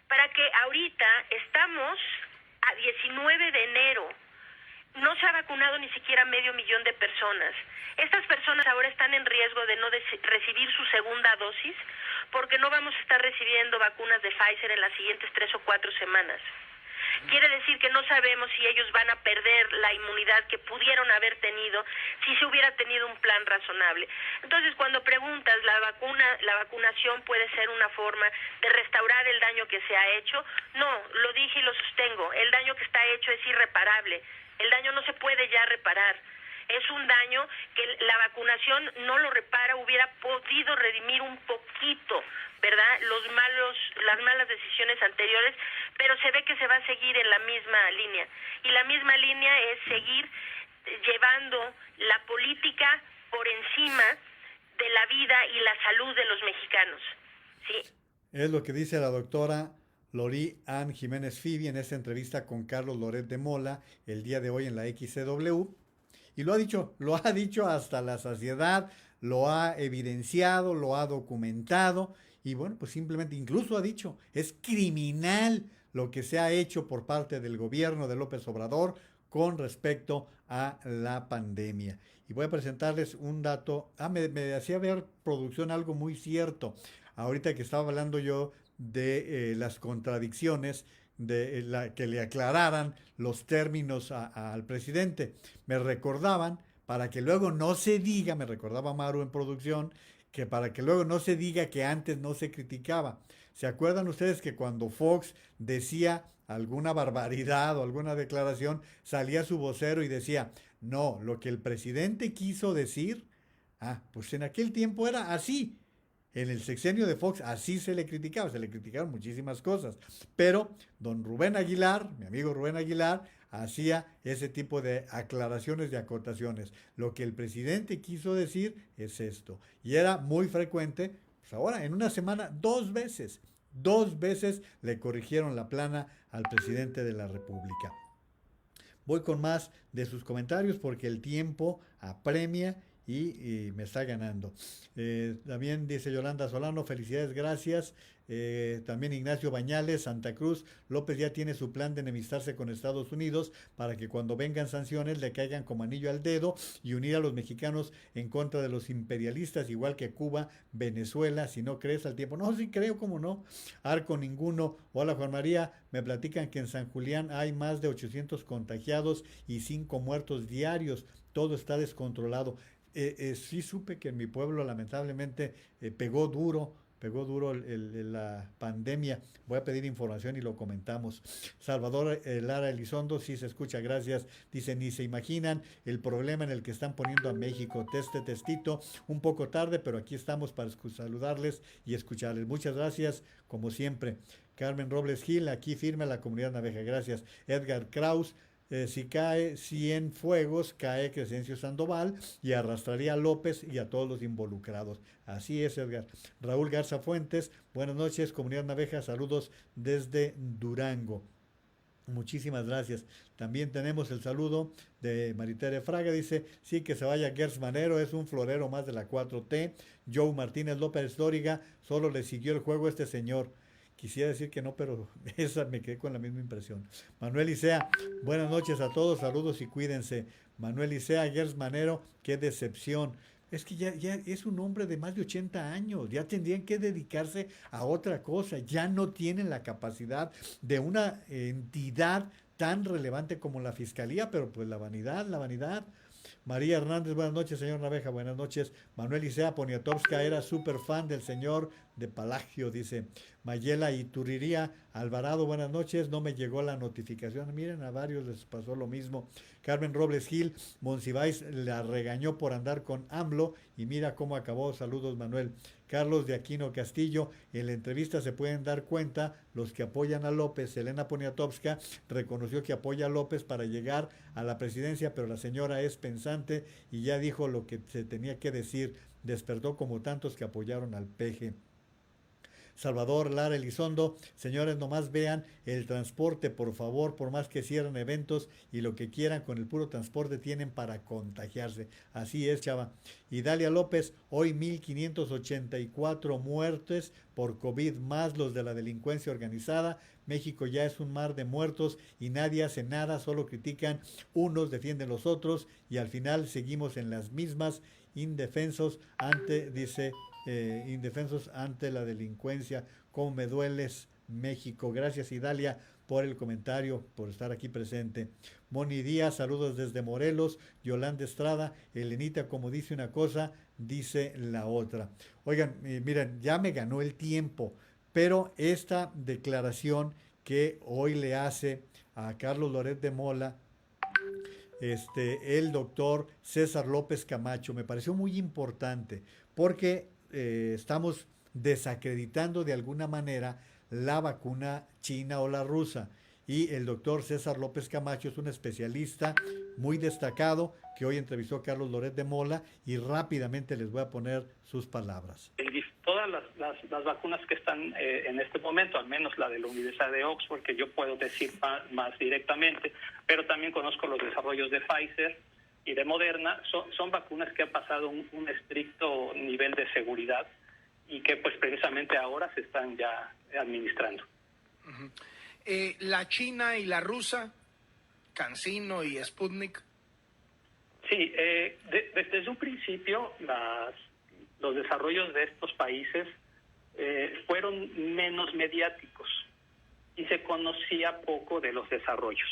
Para que ahorita estamos a 19 de enero, no se ha vacunado ni siquiera 500,000 de personas. Estas personas ahora están en riesgo de no recibir su segunda dosis porque no vamos a estar recibiendo vacunas de Pfizer en las siguientes 3 o 4 semanas. Quiere decir que no sabemos si ellos van a perder la inmunidad que pudieron haber tenido si se hubiera tenido un plan razonable. Entonces, cuando preguntas, la vacunación puede ser una forma de restaurar el daño que se ha hecho, no, lo dije y lo sostengo, el daño que está hecho es irreparable, el daño no se puede ya reparar. Es un daño que la vacunación no lo repara, hubiera podido redimir un poquito, ¿verdad? Las malas decisiones anteriores, pero se ve que se va a seguir en la misma línea. Y la misma línea es seguir llevando la política por encima de la vida y la salud de los mexicanos, ¿sí? Es lo que dice la doctora Lori Ann Jiménez Fibi en esta entrevista con Carlos Loret de Mola el día de hoy en la XCW. Y lo ha dicho hasta la saciedad, lo ha evidenciado, lo ha documentado y bueno, pues simplemente incluso ha dicho, es criminal lo que se ha hecho por parte del gobierno de López Obrador con respecto a la pandemia. Y voy a presentarles un dato, me hacía ver producción algo muy cierto, ahorita que estaba hablando yo de las contradicciones, que le aclararan los términos al presidente. Me recordaban, para que luego no se diga, me recordaba Maru en producción, que para que luego no se diga que antes no se criticaba. ¿Se acuerdan ustedes que cuando Fox decía alguna barbaridad o alguna declaración, salía su vocero y decía, no, lo que el presidente quiso decir, pues en aquel tiempo era así. En el sexenio de Fox así se le criticaron muchísimas cosas, pero don Rubén Aguilar, mi amigo Rubén Aguilar, hacía ese tipo de aclaraciones y acotaciones. Lo que el presidente quiso decir es esto, y era muy frecuente, pues ahora en una semana, dos veces le corrigieron la plana al presidente de la República. Voy con más de sus comentarios porque el tiempo apremia y me está ganando. También dice Yolanda Solano, felicidades, gracias. También Ignacio Bañales, Santa Cruz, López ya tiene su plan de enemistarse con Estados Unidos para que cuando vengan sanciones le caigan como anillo al dedo y unir a los mexicanos en contra de los imperialistas, igual que Cuba, Venezuela. Si no crees al tiempo, no, sí creo, cómo no. Arco ninguno. Hola Juan María, me platican que en San Julián hay más de 800 contagiados y 5 muertos diarios. Todo está descontrolado. Sí supe que en mi pueblo lamentablemente pegó duro la pandemia. Voy a pedir información y lo comentamos. Salvador Lara Elizondo, sí se escucha, gracias. Dice, ni se imaginan el problema en el que están poniendo a México. Testito, un poco tarde, pero aquí estamos para saludarles y escucharles. Muchas gracias, como siempre. Carmen Robles Gil, aquí firme la comunidad naveja, gracias. Edgar Kraus, si cae Cienfuegos, cae Crescencio Sandoval y arrastraría a López y a todos los involucrados. Así es, Edgar. Raúl Garza Fuentes, buenas noches, comunidad naveja, saludos desde Durango. Muchísimas gracias. También tenemos el saludo de Maritere Fraga, dice, sí, que se vaya Gers Manero, es un florero más de la 4T. Joe Martínez López Dóriga, solo le siguió el juego a este señor. Quisiera decir que no, pero esa me quedé con la misma impresión. Manuel Isea, buenas noches a todos, saludos y cuídense. Manuel Isea, Gers Manero, qué decepción. Es que ya es un hombre de más de 80 años, ya tendrían que dedicarse a otra cosa, ya no tienen la capacidad de una entidad tan relevante como la Fiscalía, pero pues la vanidad. María Hernández, buenas noches, señor Naveja, buenas noches. Manuel Isea Poniatowska era súper fan del señor de Palagio, dice. Mayela Ituriría Alvarado, buenas noches, no me llegó la notificación. Miren, a varios les pasó lo mismo. Carmen Robles Gil, Monsiváis la regañó por andar con AMLO y mira cómo acabó. Saludos, Manuel. Carlos de Aquino Castillo, en la entrevista se pueden dar cuenta los que apoyan a López. Elena Poniatowska reconoció que apoya a López para llegar a la presidencia, pero la señora es pensante y ya dijo lo que se tenía que decir. Despertó como tantos que apoyaron al PG. Salvador Lara Elizondo, señores, nomás vean el transporte, por favor, por más que cierren eventos y lo que quieran, con el puro transporte tienen para contagiarse. Así es, chava. Y Dalia López, hoy 1,584 muertes por COVID, más los de la delincuencia organizada. México ya es un mar de muertos y nadie hace nada, solo critican unos, defienden los otros y al final seguimos en las mismas, indefensos ante la delincuencia. Cómo me dueles, México. Gracias, Idalia, por el comentario, por estar aquí presente. Moni Díaz, saludos desde Morelos. Yolanda Estrada, Elenita, como dice una cosa, dice la otra. Oigan, miren, ya me ganó el tiempo, pero esta declaración que hoy le hace a Carlos Loret de Mola, el doctor César López Camacho. Me pareció muy importante porque estamos desacreditando de alguna manera la vacuna china o la rusa. Y el doctor César López Camacho es un especialista muy destacado que hoy entrevistó a Carlos Loret de Mola y rápidamente les voy a poner sus palabras. Todas las vacunas que están en este momento, al menos la de la Universidad de Oxford, que yo puedo decir más directamente, pero también conozco los desarrollos de Pfizer y de Moderna, son vacunas que han pasado un estricto nivel de seguridad y que pues precisamente ahora se están ya administrando. Uh-huh. La China y la rusa, CanSino y Sputnik. Sí, desde un principio los desarrollos de estos países fueron menos mediáticos y se conocía poco de los desarrollos.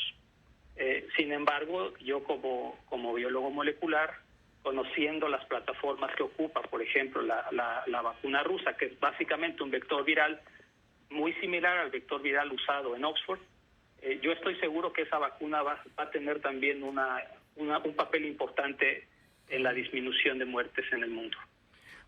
Sin embargo, yo como biólogo molecular, conociendo las plataformas que ocupa, por ejemplo, la vacuna rusa, que es básicamente un vector viral muy similar al vector viral usado en Oxford, yo estoy seguro que esa vacuna va a tener también un papel importante en la disminución de muertes en el mundo.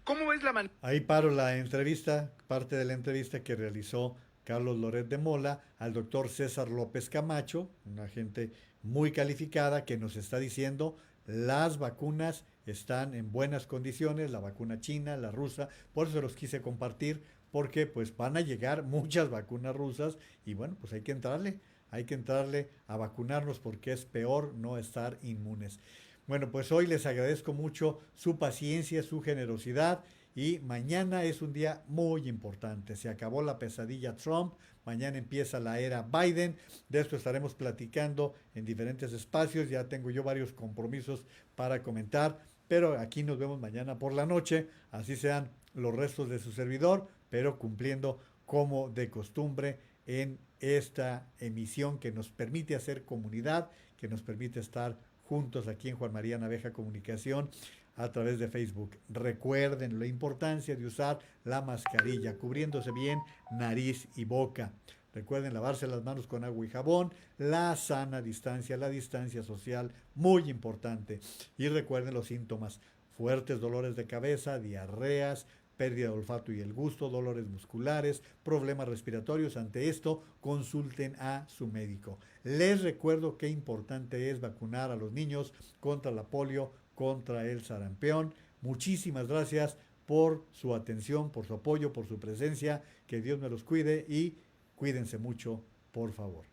¿Cómo ves la manera? Ahí paro la entrevista, parte de la entrevista que realizó Carlos Loret de Mola al doctor César López Camacho, una gente muy calificada que nos está diciendo las vacunas están en buenas condiciones, la vacuna china, la rusa, por eso los quise compartir, porque pues van a llegar muchas vacunas rusas y bueno, pues hay que entrarle a vacunarnos porque es peor no estar inmunes. Bueno, pues hoy les agradezco mucho su paciencia, su generosidad y mañana es un día muy importante. Se acabó la pesadilla Trump, mañana empieza la era Biden, de esto estaremos platicando en diferentes espacios, ya tengo yo varios compromisos para comentar, pero aquí nos vemos mañana por la noche, así sean los restos de su servidor, pero cumpliendo como de costumbre en esta emisión que nos permite hacer comunidad, que nos permite estar juntos aquí en Juan María Naveja Comunicación a través de Facebook. Recuerden la importancia de usar la mascarilla, cubriéndose bien nariz y boca. Recuerden lavarse las manos con agua y jabón, la sana distancia, la distancia social, muy importante. Y recuerden los síntomas: fuertes dolores de cabeza, diarreas, pérdida de olfato y el gusto, dolores musculares, problemas respiratorios. Ante esto, consulten a su médico. Les recuerdo qué importante es vacunar a los niños contra la polio, contra el sarampión. Muchísimas gracias por su atención, por su apoyo, por su presencia. Que Dios me los cuide y cuídense mucho, por favor.